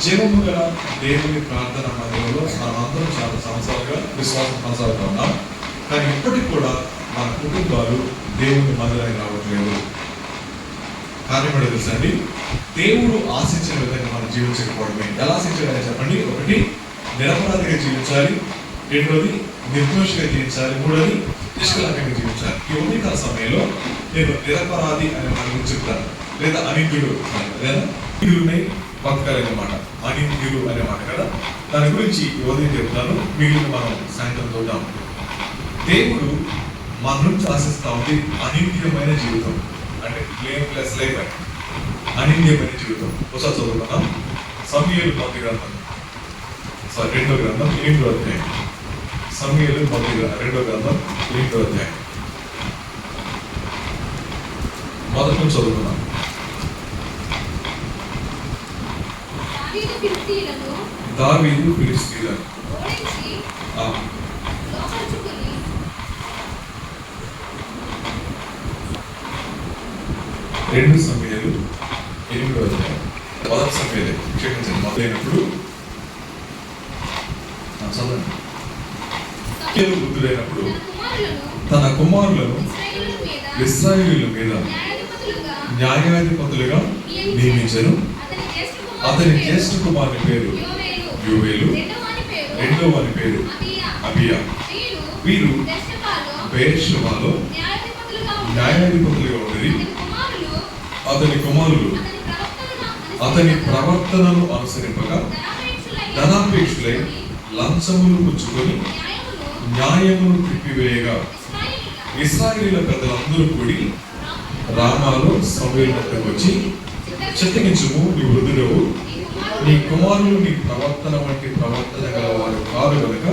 జీవము గల దేవుని ప్రార్థన మందిరంలో మనం అందరం చాలా సంవత్సరాలుగా విశ్వాసం కొనసాగుతూ ఉన్నాం. కానీ ఇప్పటికి కూడా మన కుటుంబాలు దేవుని మందిరానికి రావట్లేదు. కారణం ఏంటో తెలుసా అండి, దేవుడు ఆశించిన విధంగా మనం జీవించకపోవడమే. ఎలా ఆశించాలని చెప్పండి, ఒకటి నిరపరాధిగా జీవించాలి, రెండోది నిర్దోషిగా జీవించాలి, మూడోది నిష్కలంకంగా జీవించాలి. ఈ ఉదయకాల సమయంలో నేను నిరపరాధి అనే మాట గురించి చెప్తాను, లేదా అనింద్యుడు లేదా నింద్యుడిని బతకాలన్నమాట. అనింద్యుడు అనే మాట కదా, దాని గురించి ఉదయం చెప్తాను, మిగిలిన మనం సాయంత్రం చూద్దాం. దేవుడు మన నుంచి ఆశిస్తా ఉంది అనింద్యమైన జీవితం, అంటే బ్లేమ్లెస్ లైఫ్, అనింద్యమైన జీవితం. ఒకసారి చదువుకున్నాం, సమూయేలు 2వ గ్రంథం 8వ అధ్యాయం. సమూయేలు 2వ గ్రంథం 8వ అధ్యాయం మొదటి నుంచి చదువుకున్నాం. దావీదు ఫిలిష్తీయులను 2 సమూయేలు 8వ అధ్యాయం. మొదటి సమూయేలు క్షమించండి, మొదలైనప్పుడు బుద్ధుడైనప్పుడు తన కుమారులను ఇశ్రాయేలీయుల మీద న్యాయాధిపతులుగా నియమించను. అతని జ్యేష్ఠ కుమారుని పేరు యోవేలు, రెండవ వాని పేరు అబియా. వీరు బెయేర్షెబాలో న్యాయాధిపతులుగా ఉన్నది. అతని కుమారులు అతని ప్రవర్తనను అనుసరింపగా ధనాపేక్షులై లంచములు పుచ్చుకొని న్యాయమును తిప్పివేయగా ఇశ్రాయేలీయుల పెద్దలందరూ కూడి రామాలో సమూయేలు వద్దకు వచ్చి, చిత్తగించుము, నీ వృద్ధుడవు, నీ కుమారులు నీ ప్రవర్తన వంటి ప్రవర్తన గల వారు కాదు కనుక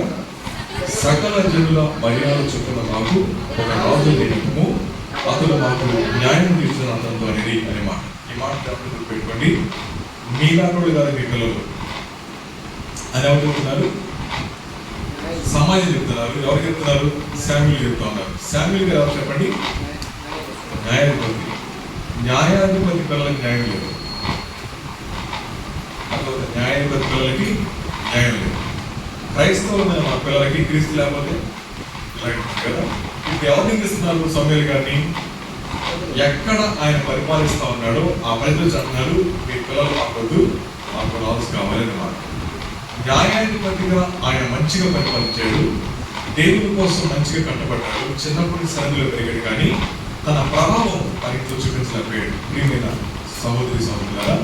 సకల జనుల మర్యాద చొప్పున మాకు ఒక రాజు నియమము, అతడు మాకు న్యాయం తీర్చిన అతనితో అనేది అనే మాట. ఈ మాట జ్ఞాపకం పెట్టుకోండి. మీలాంటి గారు మీ పిల్లలు అని ఎవరు చెప్తున్నారు? సమాజం చెప్తున్నారు. ఎవరు చెప్తున్నారు? శామ్యూల్ చెప్తా ఉన్నారు. శామ్యూల్ గారు ఎవరు చెప్పండి? న్యాయాధిపతి. న్యాయాధిపతి పిల్లలకి న్యాయం లేదు. న్యాయాధిపతి పిల్లలకి న్యాయం లేదు. క్రైస్తవులమైన మా పిల్లలకి క్రీస్తు లేకపోతే కదా. ఇప్పుడు ఎవరు నిందిస్తున్నారు సమూయేలు గారిని? ఎక్కడ ఆయన పరిపాలిస్తా ఉన్నాడో ఆ ప్రజలు చెప్తున్నారు, మీ పిల్లలు మాకొద్దు, మాకు రాజు కావాలి అన్నమాట. న్యాయాధిపతిగా ఆయన మంచిగా పరిపాలించాడు, దేవుని కోసం మంచిగా కట్టబడ్డాడు, చిన్నప్పటి సన్నిధిలో పెరిగాడు, కానీ తన ప్రభావం ఆయనతో చూపించలేకపోయాడు. ప్రియమైన సహోదరి సహోదరులారా,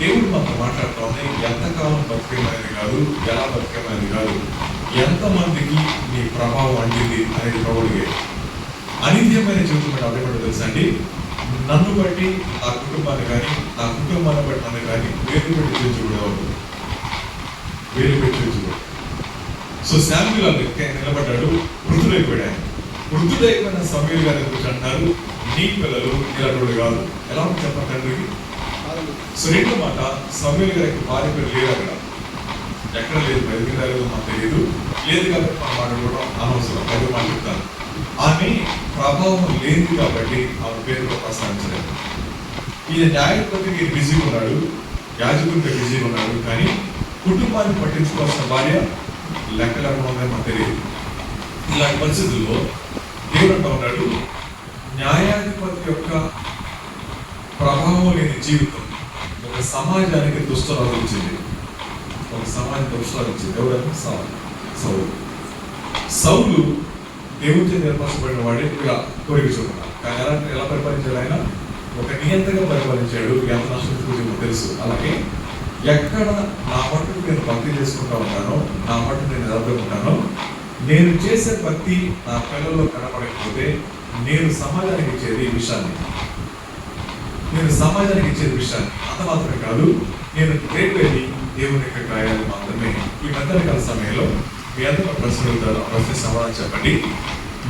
దేవుడు మనతో మాట్లాడుతూ ఉన్నాయి, ఎంతకాలం బతికేమైనది కాదు, ఎలా బతికేమైనది కాదు, ఎంతమందికి నీ ప్రభావం అంటింది అనేది ప్రభుడిగే. అనిత్యమైన జీవితం అంటే అదేమంటే తెలుసా అండి? నన్ను బట్టి నా కుటుంబాన్ని కానీ, నా కుటుంబాన్ని బట్టి నన్ను కానీ వేలు పెట్టి చూపించకూడదు, వేలు పెట్టి చూపించకూడదు. సో శామ్యూల్ నిలబడ్డాడు, వృద్ధుడైపోయాడు. వృద్ధుడైపోయిన సమూయేలు గారి గురించి అంటారు, నీ పిల్లలు ఇలాంటి కాదు. ఎలా ఉంది చెప్పండి తండ్రికి? సో రెండో మాట, సమూయేలు గారికి భార్య పేరు లేదు, అక్కడ ఎక్కడ లేదు, బయలుదేరలేదు మాకు తెలియదు, లేదు కాబట్టి మనం మాట్లాడుకోవడం అనవసరం. ఐదు మాట చెప్తాను. ఆమె ప్రభావం లేదు కాబట్టి ఆమె పేరుతో ప్రస్తావించలేదు. ఈయన న్యాయపతికి బిజీగా ఉన్నాడు, యాజకుడికి బిజీగా ఉన్నాడు, కానీ కుటుంబాన్ని పట్టించుకోవాల్సిన భార్య లెక్కలేకుండా ఉందని మాకు తెలియదు. ఇలాంటి పరిస్థితుల్లో దేవుడు అంటూ ఉన్నాడు, న్యాయాధిపతి యొక్క ప్రభావం లేని జీవితం ఒక సమాజానికి దుష్టరాలు ఇచ్చింది. ఒక సమాజం దుష్టరాలు ఇచ్చింది. ఎవరైనా సౌలు దేవుడితో ఏర్పరచబడిన వాడే కోరిక చూడాలి. కానీ ఎలా పరిపాలించాడు? ఆయన ఒక నియంత్రణగా పరిపాలించాడు. ఎంత నష్టం గురించి తెలుసు. అలాగే ఎక్కడ నా మట్టుకు నేను భక్తి చేసుకుంటా ఉంటానో, నా మట్టుకు నేను నిలబడుకుంటానో, నేను చేసే భక్తి నా పిల్లల్లో కనపడకపోతే నేను సమాజానికి ఇచ్చేది ఈ విషయాన్ని, అంత మాత్రమే కాదు, నేను రేపు వెళ్ళి దేవుని యొక్క గాయాలు మాత్రమే. ఈ మధ్యకాల సమయంలో మీ అందరూ ప్రశ్న అడుగుతారు. ఆ ప్రశ్న సమాధానం చెప్పండి.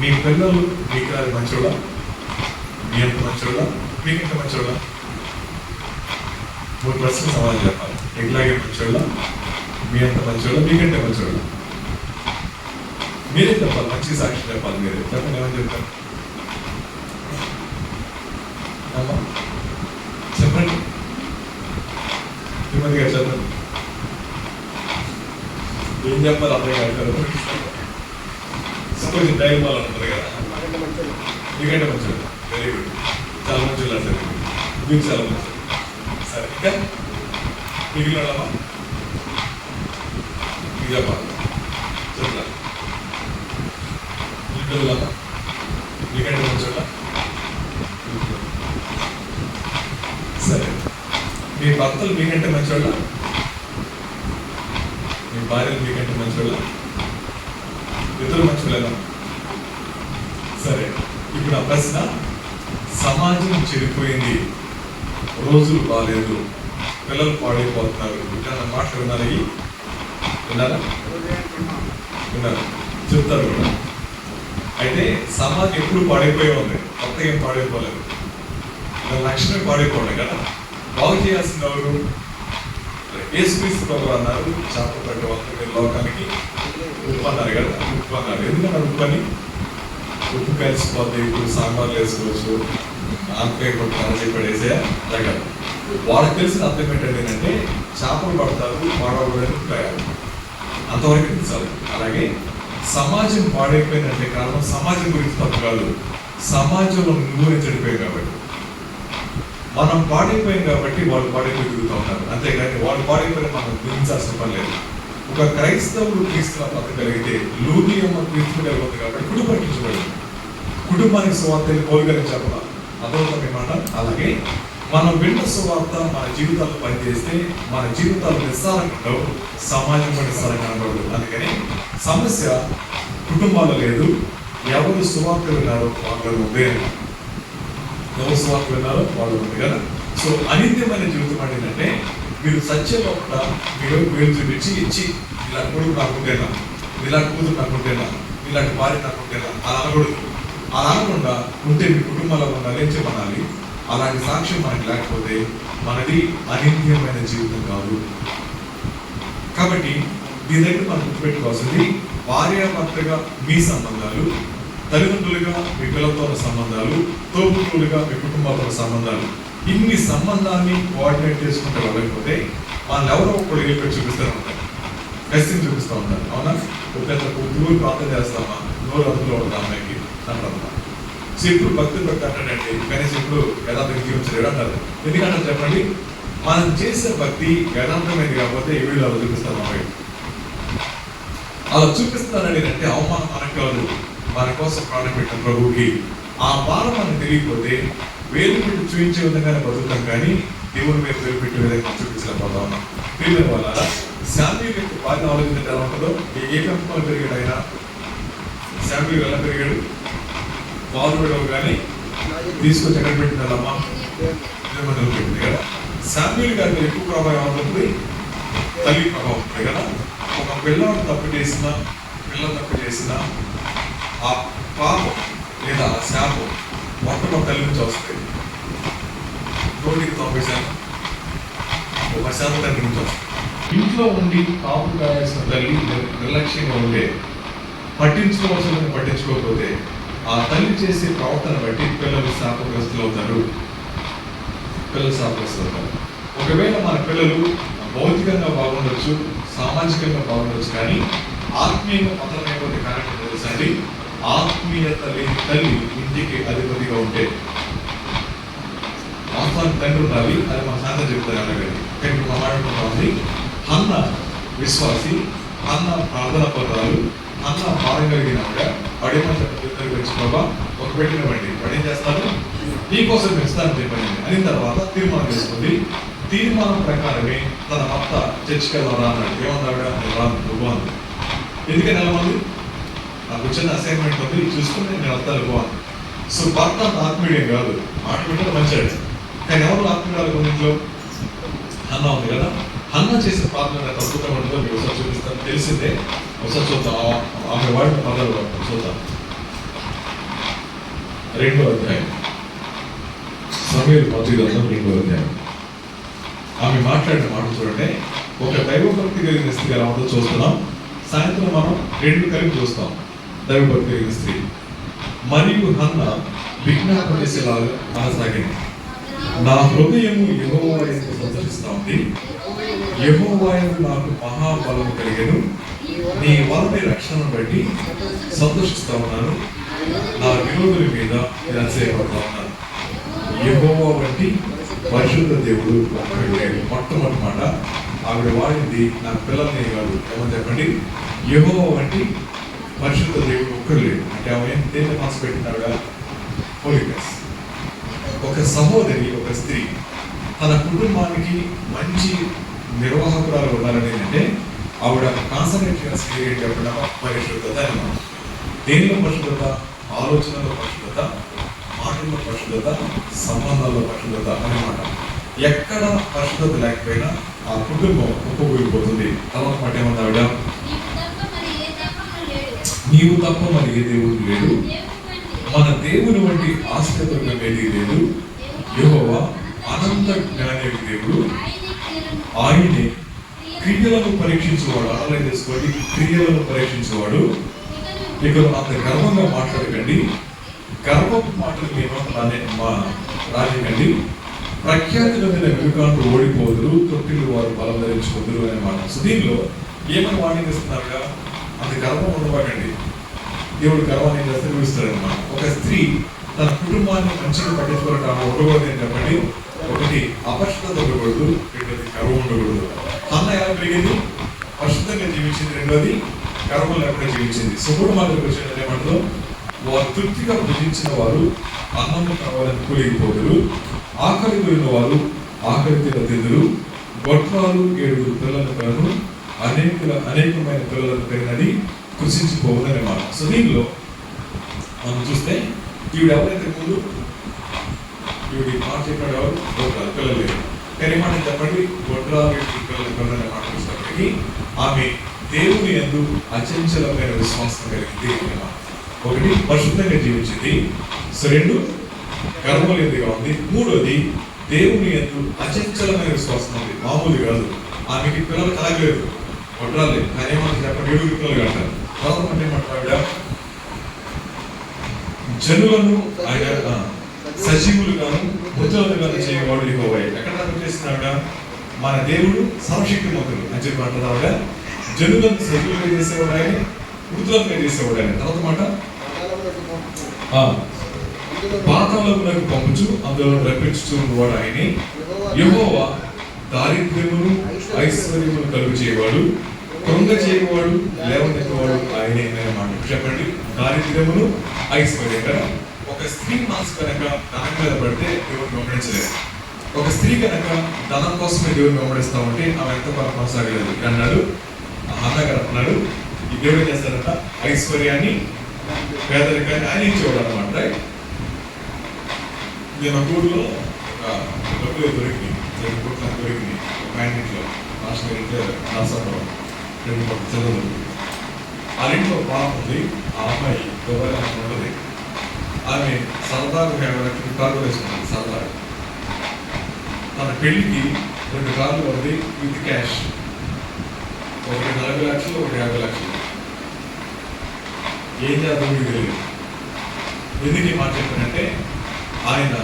మీ పిల్లలు మీకు మంచోడా? మీ అంత మంచోడా? మీకంత మంచోడా? 3 ప్రశ్నలు సమాధానం చెప్పాలి. ఇట్లాగే మంచోడా? మీ అంత మంచోడా? మీకంటే మంచోడా? మీరే చెప్పాలి, మంచి సాక్షి చెప్పాలి. మీరే చెప్పండి. ఏమని చెప్తారు? చెప్పండి. తిరుమతి గారు చెప్పండి. ఏం చెప్పాలి అర్థం కాదు. సపోజ్ డైల్ వాళ్ళు అంటారు కదా, మీకంటే మంచోడు. వెరీ గుడ్, చాలా మంచోళ్ళు అంటారు. మీకు చాలా మంచోడు. సరే, ఇంకా మిగిలిన వాళ్ళమా? మీకు చెప్పాలి. చెప్తాను. పిల్లలమ్మా మీకంటే మంచోళ్ళ? సరే, మీ భర్తలు మీకంటే మంచోళ్ళ? మీ భార్యలు మీకంటే మంచోళ్ళ? ఇద్దరు మంచోళ్ళేనా? సరే, ఇప్పుడు ఆ ప్రశ్న, సమాజం చెడిపోయింది, రోజులు బాగాలేదు, పిల్లలు పాడైపోతున్నారు, ఇట్లా మాటలు విన్నారా? విన్నారు, చెప్తారు కూడా. అయితే సమాజం ఎప్పుడు పాడైపోయి ఉంది, కొత్తగా ఏం పాడైపోలేదు. లక్ష్యమే పాడైపోవడం కదా. బాగు చేయాల్సిన ఎవరు? యేసుక్రీస్తు ప్రభువు అన్నారు, చేపలు పట్టే వల్ల లోకానికి ఉప్పు అన్నారు కదా. ఉప్పు అన్నారు. ఎందుకన్నారు ఉప్పు అని? ఉప్పు కలిసిపోతే ఇప్పుడు సాంబార్లు వేసుకోవచ్చు, ఆనపకాయ కొట్టు అరచి పడేసే దగ్గర. వాళ్ళకి తెలిసిన అర్థం ఏంటంటే చేపలు పడతారు, పాడవడానికి ప్రయాణం, అంతవరకు తెలుసాలి. అలాగే సమాజం పాడైపోయినట్లే కారణం సమాజం గురించి తప్పు కాదు, సమాజంలో నువ్వు చెడిపోయావు కాబట్టి. మనం పాడైపోయాం కాబట్టి వాళ్ళు పాడైపోయి తిరుగుతూ ఉన్నారు, అంతేగాని వాళ్ళు పాడైపోయిన మనం గురించాల్సిన పని లేదు. ఒక క్రైస్తవుడు క్రీస్తుల బతకగలిగితే లూదియమ్మ క్రీస్తు కలిగి ఉంది కాబట్టి కుటుంబించబడింది. కుటుంబానికి సువార్త కోరికని చెప్పాల, అదొక మాట. అలాగే మనం విన్న సువార్త మన జీవితాల్లో పనిచేస్తే మన జీవితాలు నిస్సారంగా ఉండవు, సమాజం కూడా నిస్సారంగా ఉండదు. అందుకని సమస్య కుటుంబాల్లో లేదు, ఎవరు సువార్త విన్నారో వాళ్ళు ఉంది, ఎవరు సువార్త విన్నారో వాళ్ళు ఉంది కదా. సో అనిత్యమైన జీవితం ఏంటంటే మీరు సత్యంలో కూడా మీరు వేలు చూపించి ఇచ్చి ఇలా కూడా కాకుంటేనా ఇలాంటి కూతురు నాకు ఉంటేనా, ఇలాంటి భార్య నాకు ఉంటేనా అలా అనకూడదు. అలా అనకుండా ఉంటే మీ కుటుంబంలో ఉండాలి అని చెప్పనాలి. అలాంటి సాక్ష్యం మనకి లేకపోతే మనది అనిత్యమైన జీవితం కాదు. కాబట్టి దీని దగ్గర మనం గుర్తుపెట్టుకోవాల్సింది, భార్యాభర్తగా మీ సంబంధాలు, తల్లిదండ్రులుగా మీ పిల్లలతో ఉన్న సంబంధాలు, తోబుట్టువులుగా మీ కుటుంబాలతో సంబంధాలు, ఇన్ని సంబంధాన్ని కోఆర్డినేట్ చేసుకుంటే వెళ్ళకపోతే వాళ్ళు ఎవరో ఒకరు వెళ్ళి చూపిస్తూ ఉంటారు, కసిని చూపిస్తూ ఉంటారు. అవునా? పెద్ద కూతురు ప్రార్థన చేస్తామా, నోరు అందులో ఉంటుంది అమ్మాయికి అంటారు. సో ఇప్పుడు భక్తులు పెట్టాడంటే కనీసం ఇప్పుడు యథార్థంగా జీవించలేడు అంటారు. ఎందుకంటే చెప్పండి, మనం చేసే భక్తి యథార్థమైంది కాకపోతే వీళ్ళు అలా చూపిస్తారు. అమ్మాయి అలా చూపిస్తారని అంటే అవమానం మనకు కాదు, మన కోసం ప్రాణం పెట్టిన ప్రభువుకి. ఆ భారం మనకు తెలియకపోతే వేలు పెట్టి చూపించే విధంగానే బతుకుతాం, కానీ దేవుని మీద వేలు పెట్టే విధంగా చూపించలేకపోతా ఉన్నాం. వీళ్ళ వల్ల శాంతి బాగా ఆలోచించే ఎలా ఉంటుందో, ఏ కంపంలో పెరిగాడు ఆయన, శాంతి ఎలా పెరిగాడు, పాలు విడవు కానీ తీసుకొచ్చి ఎక్కడ పెట్టిందమ్మా పెట్టింది కదా. శాంతి గారి ఎక్కువ ప్రభావం అవుతుంది, తల్లి ప్రభావం ఉంటుంది కదా. ఒక పిల్లలు తప్పు చేసిన ఆ పాపం లేదా ఆ శాపం మొట్టమొదటి తల్లి నుంచి వస్తుంది. 90% 1% తల్లి నుంచి వస్తుంది. ఇంట్లో ఉండి కాపు కావాల్సిన తల్లి నిర్లక్ష్యంగా ఉండే, పట్టించుకోకపోతే ఆ తల్లి చేసే ప్రవర్తన బట్టి పిల్లలు శాపగ్రస్తులు అవుతారు. ఒకవేళ మన పిల్లలు భౌతికంగా బాగుండొచ్చు, సామాజికంగా బాగుండొచ్చు, కానీ ఆత్మీయంగా పతనమైపోతే కారణం తెలుసండి. ఆత్మీయత లేని తల్లి ఇంటికి అధిపతిగా ఉంటే, వాస్తవానికి తండ్రి ఉండాలి, అది మన సాధన చెప్తారు. అలాగే కానీ మా మాట్లాడుకుంటుంది, అన్న విశ్వాసి, అన్న ప్రార్థన పదాలు, అన్న భారం కలిగిన అడిమంటే వచ్చి బాబా ఒక పెట్టినవ్వండి, వాడు ఏం చేస్తారు, నీకోసం పెంచుతానని చెప్పండి అయిన తర్వాత తీర్మానం చేసుకుంది. తీర్మానం ప్రకారమే తన భర్త చర్చికి వెళ్దాం అన్నాడు. ఏమన్నాడు? రాను నువ్వు అంది. ఎందుకని వెళ్ళమంది? నాకు చిన్న అసైన్మెంట్ ఉంది, చూసుకుని నేను వస్తాను బాగుంది. సో భర్త ఆత్మీయుడేం కాదు, ఆత్మీయుడు మంచాడు, కానీ ఎవరు ఆత్మీయురాలు కొన్నింట్లో అన్న ఉంది కదా. అన్న చేసే ప్రార్థన అద్భుతం ఉంటుందో మీకు ఒకసారి చూపిస్తాను, తెలిసిందే. ఒకసారి చూద్దాం, ఆమె వాడిన పదాలు చూద్దాం. 2వ అధ్యాయం, సమూయేలు 2వ అధ్యాయం. ఆమె మాట్లాడిన మాట చూడండి. ఒక దైవభక్తి కలిగిన స్త్రీ ఎలా ఉందో చూస్తున్నాం. సాయంత్రం మనం 2 కలిపి చూస్తాం. దైవభక్తి కలిగిన స్త్రీ మరియు హన్న విజ్ఞాపన చేసేలాగా కొనసాగింది. నా హృదయము యెహోవా యందు సంతోషిస్తా ఉంది, యెహోవా యందు నాకు మహాబలము కలిగెను, నీ వలన రక్షణను బట్టి సంతోషిస్తా ఉన్నాను, నా విరోధుల మీద నేను అతిశయపడతా ఉన్నాను. యెహోవా వంటి పరిశుద్ధ దేవుడు ఒక్కడు లేడు. మొట్టమొదటి మాట ఆవిడ వాడింది నా పిల్లల్ని కాదు, ఏమని చెప్పండి, యెహోవా వంటి పరిశుద్ధ దేవుడు ఒక్కడు లేడు. అంటే ఆమె దేన్ని మనసు పెట్టింది? ఆవిడ హోలీనెస్. ఒక సహోదరి, ఒక స్త్రీ తన కుటుంబానికి మంచి నిర్వాహకురాలు ఉండాలని అంటే ఆవిడ కాన్సన్ట్రేట్ చేయాల్సింది ఏంటి అప్పుడు? పరిశుద్ధత అన్నమాట. దేనిలో పరిశుద్ధత? ఆలోచనలో పరిశుద్ధత, మాటల్లో పరిశుద్ధత, సంబంధాల్లో పరిశుద్ధత అన్నమాట. ఎక్కడ పరిశుద్ధత లేకపోయినా ఆ కుటుంబం ఉప్పొంగిపోతుంది. తర్వాత మాట ఏమన్నా ఆవిడ, నీవు తప్ప మరి ఏ దేవుడు లేడు, మన దేవుని వంటి ఆశ్చర్యం ఏది లేదు, యెహోవా అనంత జ్ఞాని దేవుడు, ఆయనే క్రియలను పరీక్షించేవాడు. అలా చేసుకోండి, క్రియలను పరీక్షించేవాడు. ఇక అంత గర్వంగా మాట్లాడకండి, గర్వపు మాటలు మీ రాజకండి. ప్రఖ్యాతి నొందిన వెనుకాండ్రు ఓడిపోదురు, తొట్టిలు వారు బలం ధరించుకోదురు అనే మాట. సో దీనిలో ఏమైనా వార్నింగ్ ఇస్తున్నారుగా, అంత గర్వం ఉండబాకండి. దేవుడు గర్వాన్ని చేస్తే చూపిస్తాడనమాట. ఒక స్త్రీ తన కుటుంబాన్ని మంచిగా పట్టించుకోవడం ఉండకూడదు అని చెప్పండి. ఒకటి అపరిశుద్ధత ఉండకూడదు, రెండోది గర్వం ఉండకూడదు. అన్న ఎలా పెరిగింది? పరిశుద్ధంగా జీవించింది, రెండోది గర్వం లేకుండా జీవించింది. సుగుడు మాటలకు వచ్చిన ఏమంటారు, వారు తృప్తిగా భుజించిన వారు అన్నము కావాలని కూలిపోదురు, ఆకలి పోయిన వారు ఆకలి తిందురు, గొట్రాలు 7 పిల్లలను కలను, అనేకమైన పిల్లలను పెరిగినది కృషించిపోవుననే మాట. సో దీనిలో మనం చూస్తే ఈవిడ ఎవరైతే ముందు ఈవిడ మాట చెప్పాడు, ఎవరు గొడ్రాలు, పిల్లలు లేరు. కానీ మాట చెప్పండి, గొడ్రాలు పిల్లలు అనే మాట చూసినప్పటికీ ఆమె దేవుని యందు అచంచలమైన విశ్వాసం కలిగింది. ఒకటి, పరిశుద్ధంగా జీవించింది. సో 2, గర్భలేదిగా ఉంది. 3వది, దేవుని యందు అచంచలమైన విశ్వాసం ఉంది. మామూలు కాదు. ఆమెకి పిల్లలు కలగలేదు, కొట్టాలి. కానీ ఏమంటారు చెప్పండి, 7 పిల్లలు కంటారు. తర్వాత అంటే ఏమంటారు, జనులను ఆయన సజీవులుగాను మృతులుగాను చేయవాడు యెహోవా. ఎక్కడ చేస్తున్నావిడ, మన దేవుడు సర్వశక్తిమంతుడు అని చెప్పి అంటారు ఆవిడ. జనులను సజీవులుగా చేసేవాడు ఆయన, మృతులుగా చేసేవాడు ఆయన. తర్వాత మాట, పాతాళమునకు పంపుచు అందులో రప్పించుచున్నవాడు ఆయనే. యెహోవా దారిద్ర్యమును ఐశ్వర్యమును కలుగు చేయవాడు, కృంగ చేయవాడు, లేవనెత్తవాడు ఆయనే అనే మాట. చెప్పండి, దారిద్ర్యమును ఐశ్వర్యం కదా. ఒక స్త్రీ మనసు కనుక ధనం మీద పడితే దేవుడిని వెంబడించలేదు. ఒక స్త్రీ కనుక ధనం కోసమే దేవుడిని వెంబడిస్తామంటే ఆమె ఎంత కొనసాగలేదు. అన్నాడు హన్నా గారు అన్నాడు, ఈ దేవుడు ఏం చేస్తారంట, ఐశ్వర్యాన్ని పేదరికాన్ని ఆయన ఇచ్చేవాడు అనమాట. రైట్. నేను ఒక ఊళ్ళో డబ్బులు దొరికింది, 2 కోట్ల దొరికింది. ఒక ఆయన ఇంట్లో మాస్టర్ ఇంట్లో నరసాపురం 2 కోట్ల చదువు. ఆ ఇంట్లో పాప ఉంది. ఆ అమ్మాయి గొప్పగా ఉండదు. ఆమె సరదాగా 50 లక్షలు కార్లు వేసుకున్నాను. సరదాగా తన పెళ్లికి 2 కార్లు ఉంది విత్ క్యాష్. ఒకటి 40 లక్షలు, ఒకటి 50 లక్షలు. ఏం చేద్దాం మీకు తెలియదు. ఎందుకు ఈ మాట చెప్పానంటే, ఆయన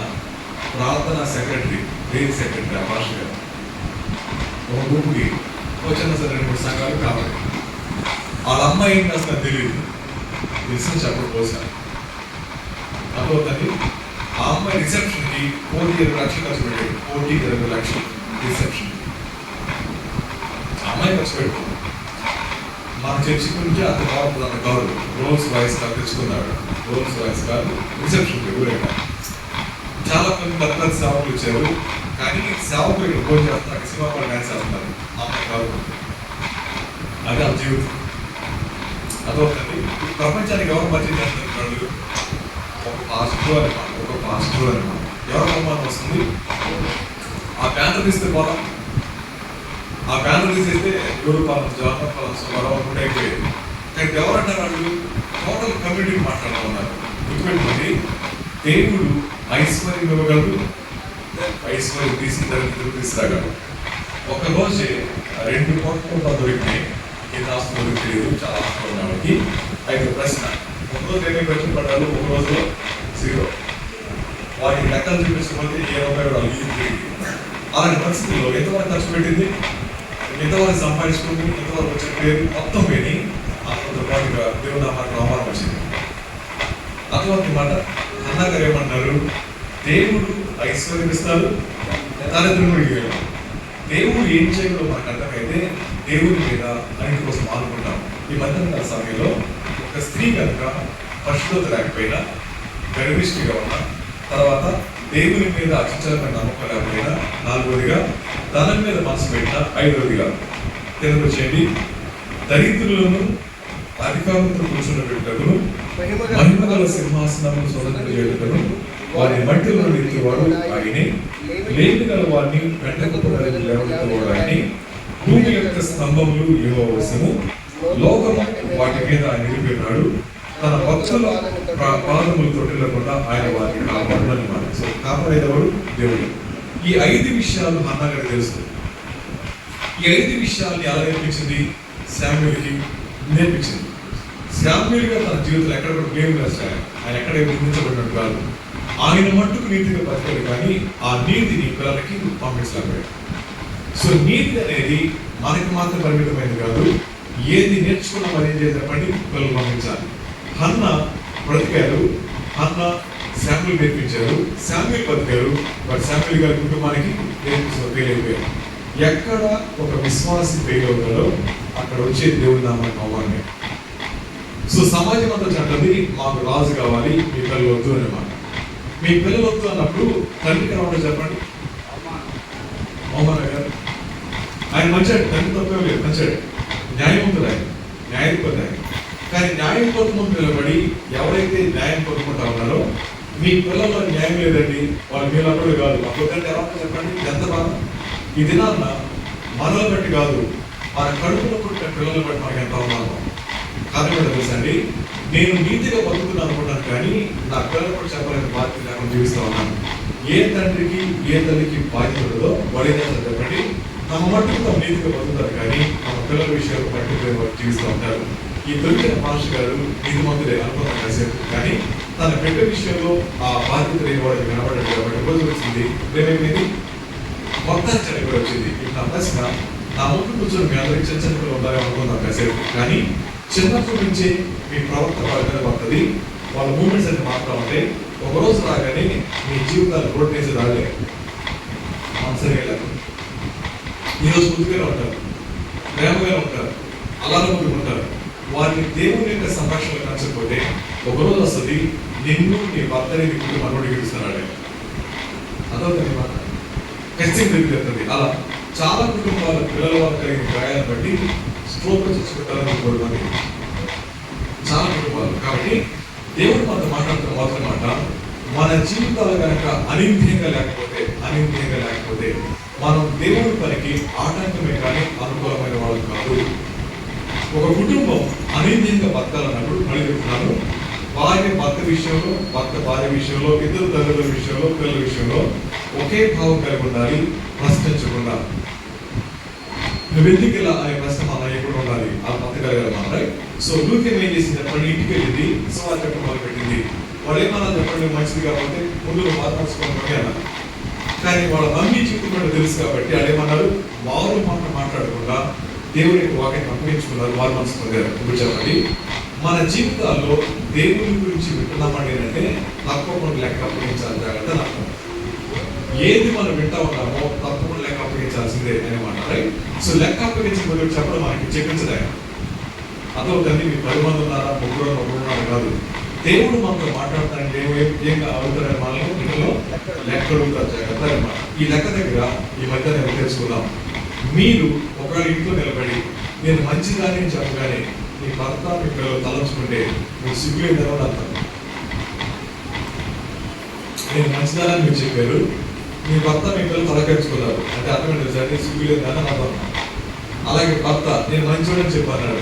ప్రార్థన సెక్రటరీ, ప్రేయర్ సెక్రటరీ. ఆ భాష గారు ఒక గ్రూప్కి వచ్చిన సరే 2-3 సంఘాలు కాబట్టి వాళ్ళ అమ్మాయి ఏం కాస్త తెలియదు. తెలిసిన చెప్పకపోసాను అర్థవుతుంది. ఆ అమ్మాయి రిసెప్షన్కి 20 లక్షలు ఖర్చు పెట్టాడు. 20 లక్షలు రిసెప్షన్. ఆ అమ్మాయి ఖర్చు పెట్టుకుంది. మన చర్చి గురించి అంత బాగుంటుంది. అంత కాదు, రోల్స్ వాయిస్ కాదు తెచ్చుకున్నాడు. రోల్స్ వాయిస్ కాదు, రిసెప్షన్కి ఎవరైనా చాలా మంది పెద్ద పెద్ద సేవకులు వచ్చారు. కానీ సేవకులు ఇక్కడ ఫోన్ చేస్తున్నారు, సినిమాలు డ్యాన్స్ చేస్తున్నారు. అమ్మాయి కాదు, అది ఆ జీవితం. అదవుతుంది. ప్రపంచానికి ఎవరు పరిచయం చేస్తున్నారు? ఒక పాజిటివ్ అనమాట, ఒక పాజిటివ్ అనమాట. ఎవరు అవమానం వస్తుంది? ఆ బ్యానర్ తీస్తే పోదాం. ఆ బ్యానర్ తీసేస్తే ఎవరు పాలన, జాతర పాలన, మరొకటి అయిపోయేది. కానీ ఎవరంటారు వాళ్ళు? టోటల్ కమ్యూనిటీ మాట్లాడుతున్నారు. గుర్తుపెట్టుకోండి, దేవుడు ఐశ్వర్యం ఇవ్వగలడు, ఐశ్వర్యం తీసుకురాగలడు. ఒక రోజే 2 కోట్ల దొరికినాయి. ఏ ఆస్తులు తెలియదు, చాలా ఆస్తులు ఉన్నవాడికి. అయితే ప్రశ్న, ఒక రోజు ఎన్ని ఖర్చు పడ్డారు? ఒక రోజులో 0. వాటికి లెక్కలు చూపించకపోతే ఏ రూపాయి కూడా అలాంటి పరిస్థితుల్లో ఎంతవరకు ఖర్చు పెట్టింది, ఎంతవరకు సంపాదించుకుంది, ఎంతవరకు వచ్చిన పేరు మొత్తం విని అంతతో పాటుగా దేవుడు నాకు అవమానం వచ్చింది. అటువంటి మాట అన్నా గారు ఏమన్నారు? దేవుడు ఐశ్వర్యం ఇస్తాడు, దారిద్ర్యముడికి వెళ్ళాడు. దేవుడు ఏం చేయగలవు మనకు అర్థమైతే దేవుడి మీద అన్నిటి కోసం ఆనుకుంటాం. ఈ మధ్యకాల సమయంలో ఒక స్త్రీ కనుక పరిశుద్ధత లేకపోయినా, గర్భిష్టిగా ఉన్న తర్వాత దేవుని మీద అచంచలమైన నమ్మకం లేకపోయినా, 4వదిగా ధనం మీద మనసు పెట్టిన, 5వదిగా తెలుగు చేయండి, దరిద్రులను అధికారులతో కూర్చున్న పెట్టుటకును, మహిమగల సింహాసనము సొంతను వారి మట్టిలో నిలిచేవాడు ఆయనే, లేని గల వారిని వెంటకు ఆయనే, భూమి యొక్క స్తంభములు యెహోవా వశము, లోకము వాటి మీద ఆయన నిలిపినాడు, తన భక్తుల పాదములు తొట్టిల్లకుండా ఆయన వారిని కాపాడనమాట. సో కాపాడేవాడు దేవుడు. ఈ 5 విషయాలు హన్నా గారికి తెలుసు. ఈ 5 విషయాల్ని ఎలా నేర్పించింది? శామ్యూల్కి నేర్పించింది. శామ్యూల్ గారు తన జీవితంలో ఎక్కడ కూడా గేమ్ రాశారు. ఆయన ఎక్కడ గుర్తించబడినట్టు కాదు. ఆయన మట్టుకు నీతిగా బతికాడు, కానీ ఆ నీతిని పిల్లలకి పంపించలేకపోయాడు. సో నీతి అనేది మనకి మాత్రం పరిమితమైనది కాదు. ఏది నేర్చుకున్నాం అది ఏం చేసి చెప్పండి, పిల్లలు పంపించాలి. హన్నా బ్రతికారు, హన్నా శామ్యూల్ నేర్పించారు, శామ్యూల్ బతికారు. బట్ శామ్యూల్ గారి కుటుంబానికి ఫెయిల్ అయిపోయారు. ఎక్కడ ఒక విశ్వాసి ఫెయిల్ అవుతాడో అక్కడ వచ్చే దేవుడి నామానికి అవమానమే. సో సమాజం అంతా చెడ్డది, మాకు రాజు కావాలి, మీ పిల్లలు వద్దు అన్నమాట. మీ పిల్లలు వద్దు అన్నప్పుడు తండ్రికి రావడం చెప్పండి, అవమానం గారు. ఆయన మంచాడు, తండ్రి తప్పే లేదు, మంచాడు, న్యాయవంతుడు ఆయన, న్యాయపతి ఆయన. కానీ న్యాయం కోసం నిలబడి ఎవరైతే న్యాయం కోరుకుంటా ఉన్నారో, మీ పిల్లల్లో న్యాయం లేదండి, వాళ్ళు మీరు అప్పుడు కాదు, అప్పుడు ఎలా చెప్పండి, ఎంత బాధ. ఈ దినాన్న మనల్ని బట్టి కాదు, మన కడుపులో పుట్టిన పుట్టిన పిల్లలను బట్టి మనకి ఎంత అవమానం. కారణం ఏంటో తెలుసా అండి, నేను నీతిగా బతుకుతున్నాను అనుకుంటాను, కానీ నా పిల్లలు కూడా చెప్పాలని బాధ్యత లేకుండా జీవిస్తూ ఉన్నాను. ఏ తండ్రికి ఏ తల్లికి బాధ్యత ఉండదో వాడు ఏం చేస్తారు చెప్పండి, తమ మట్టుకు తమ నీతిగా బతుకుతారు, కానీ తమ పిల్లల విషయాలు పట్టిపోయి వారు జీవిస్తూ ఉంటారు. ఈ దొరికిన మాస్టర్ గారు నీతిమంతుడే అనుకున్నాను కాసేపు, కానీ తన బిడ్డ విషయంలో ఆ బాధ్యత లేని వాడు కనబడ్డాడు కాబట్టి రోజు వచ్చింది ఏమైపోయింది, మొత్తాన్ని చనిపోయి వచ్చింది. ఇప్పుడు నా ప్రశ్న, నా ముందు కూర్చొని మీ అందరికి చిన్న చిన్న పిల్లలు ఉండాలి అనుకున్నాం కాసేపు, కానీ చిన్నప్పటి నుంచి మీ ప్రవర్తన వాళ్ళ మీద పడుతుంది, వాళ్ళ మూమెంట్స్ అన్ని మారుతూ ఉంటాయి. ఒకరోజు రాగానే మీ జీవితాలు రోడ్ వేసి రాలే సరిగా ఈరోజు ముందుగానే ఉంటారు, ప్రేమగానే ఉంటారు, అలాగే ఉంటారు. వారిని దేవుని యొక్క సంరక్షణ కనచకపోతే ఒకరోజు వస్తుంది నిన్ను నీ భర్తని నీ కుటుంబం మనోడికి ఇస్తున్నాడే అదొకటి మాట ఖచ్చితంగా జరుగుతుంది. అలా చాలా కుటుంబాల పిల్లల వల్ల కలిగిన గాయాలను బట్టి స్ట్రోక్ చచ్చిపెట్టాలని కోరుకుంది చాలా కుటుంబాలు. కాబట్టి దేవుడు మనతో మాట్లాడుతున్న మొదటి మాట, మన జీవితాలు కనుక అనింద్యంగా లేకపోతే మనం దేవుడి పనికి ఆటంకమే కానీ అనుకూలమైన వాళ్ళు కాదు. ఒక కుటుంబం అనింద్యంగా బతకాలన్నప్పుడు మళ్ళీ చెప్తున్నాను, భార్య భర్త విషయంలో, భర్త భార్య విషయంలో, ఇద్దరు తల్లుల విషయంలో, పిల్లల విషయంలో ఒకే భావం కలిగి ఉండాలి, ప్రశ్నించకుండా. నువ్వు ఎందుకు ఇలా అనే ప్రశ్న మన ఎప్పుడు ఉండాలి, ఆ బతకగలగాలి మనం. సో లూక్యం ఏం చేసింది చెప్పండి, ఇంటికి వెళ్ళింది, సువార్త మొదలు పెట్టింది. వాళ్ళు ఏమన్నా చెప్పండి, మంచిది కాబట్టి ముందు మార్చుకోవడం అన్నారు. కానీ వాళ్ళ మమ్మీ జీవితం తెలుసు కాబట్టి వాళ్ళు ఏమన్నారు, వారు మాట్లాడకుండా దేవుని యొక్క వాక్యాన్ని అప్పగించుకున్నారు, వారు మనసు పొందారు. ఇప్పుడు చెప్పండి, మన జీవితాల్లో దేవుని గురించి వింటున్నామండి అంటే తప్పకుండా లెక్క అప్పగించాలి, జాగ్రత్త అర్థం. ఏది మనం వింటా ఉన్నామో తప్పకుండా లెక్క అప్పగించాల్సిందే అనమాట. రైట్? సో లెక్క అప్పగించే చెప్పడం మనకి చెప్పించలేక అదొకటి, మీ 10 మంది ఉన్నారా, ముగ్గురు ఉన్నారా కాదు, దేవుడు మనతో మాట్లాడతానంటే ఏం అవుతారని మనలో ఇంట్లో లెక్క అడుగుతారు, జాగ్రత్త అనమాట. ఈ లెక్క దగ్గర ఈ మధ్య నేను తెలుసుకున్నాం, మీరు ఒకవేళ ఇంట్లో నిలబడి నేను మంచిదాన్ని చెప్పగానే మీ భర్త మీ పిల్లలు తలంచుకుంటే మీరు సిగ్గులేదని అర్థం. నేను మంచిదాన్ని మీరు చెప్పారు, మీ భర్త మీ పిల్లలు తలకరించుకున్నారు అంటే అర్థం తెలుసండి, సిగ్గులేదని అర్థం. అలాగే భర్త నేను మంచివాడని చెప్పన్నాడు,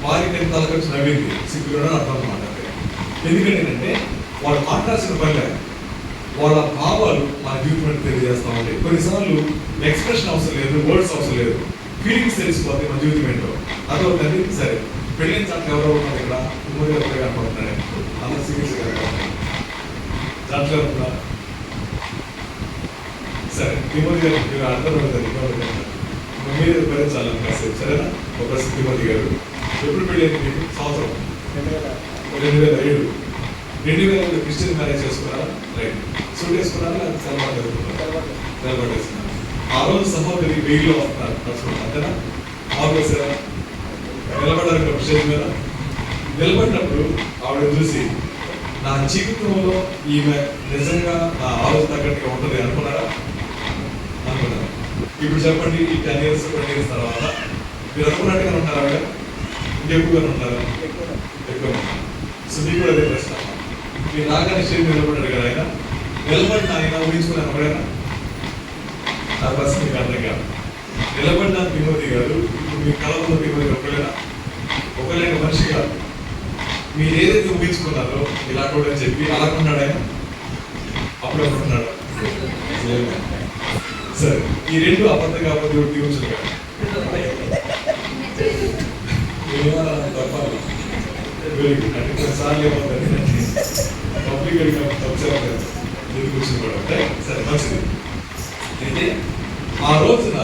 వారికి నేను తలకరించి నవ్వింది, సిగ్గులేదని అర్థం అన్నమాట. ఎందుకంటే వాళ్ళు మాట్లాడాల్సిన పని వాళ్ళ భావాలు మన జీవితం తెలియజేస్తూ ఉంటాయి. కొన్నిసార్లు ఎక్స్ప్రెషన్ అవసరం లేదు, వర్డ్స్ అవసరం లేదు, ఫీలింగ్స్ తెలిసిపోతాయి మన జీవితం ఏంటో. అదొకటి. సరే, పెళ్ళిన చాట్లు ఎవరో ఉన్నారు ఇక్కడ, ఉమ్మడిగా ఎవరు కనపడుతున్నాడు, అందరూ సీరియస్గా కనపడుతున్నారు, చాట్లు ఎవరున్నారు. సరే, తిమోతి గారు మీరు అందరూ మీరు భరించాలని కాసేపు, సరేనా? ఒక తిమోతి గారు ఎప్పుడు పెళ్ళి మీకు సంవత్సరం 2007. 2007 క్రిస్టియన్ మ్యారేజ్ చేసుకున్నారా? రైట్. సూట్ వేసుకున్నారా? సెలవాటు వేసుకున్నారు. ఆ రోజు సహోదరి వెయిల్లో వస్తున్నారు, అంతేనా? ఆఫీసర్ నిలబడ్డారు క్రిస్టియన్ మీద. నిలబడినప్పుడు ఆవిడ చూసి నా జీవితంలో ఈమె నిజంగా నా ఆలోచన తగ్గట్టుగా ఉంటుంది అనుకున్నారా? అనుకున్నారు. ఇప్పుడు చెప్పండి, ఈ 10 years 20 years తర్వాత మీరు అనుకున్నట్టుగా ఉంటారా? ఆవిడ ఇంకెక్కువగానే ఉంటారా? ఎక్కువ. సో మీకు కూడా అదే ప్రశ్న, మీరు రాగానే స్టేజ్ నిలబడ్డాడు కదా, ఆయన నిలబడిన ఆయన ఊహించుకున్నాను ఎవరైనా? ఆ ప్రశ్న మీకు అర్థం కాదు. నిలబడిన తిమోతి గారు ఇప్పుడు మీ కళలో తిమోతి ఒకళ్ళైన మనిషి కాదు. మీరు ఏదైతే ఊహించుకున్నారో ఇలాంటి అని చెప్పి అలాగున్నాడు ఆయన, అప్పుడు అనుకున్నాడు. సరే, ఈ రెండు అబద్ధం కాకపోతే ఊహించదు కాదు, తప్పాలి. Very good. అంటే కొన్నిసార్లు ఏమవుతుంది, పబ్లిక్ కూర్చుని. సరే, మంచిది. అయితే ఆ రోజున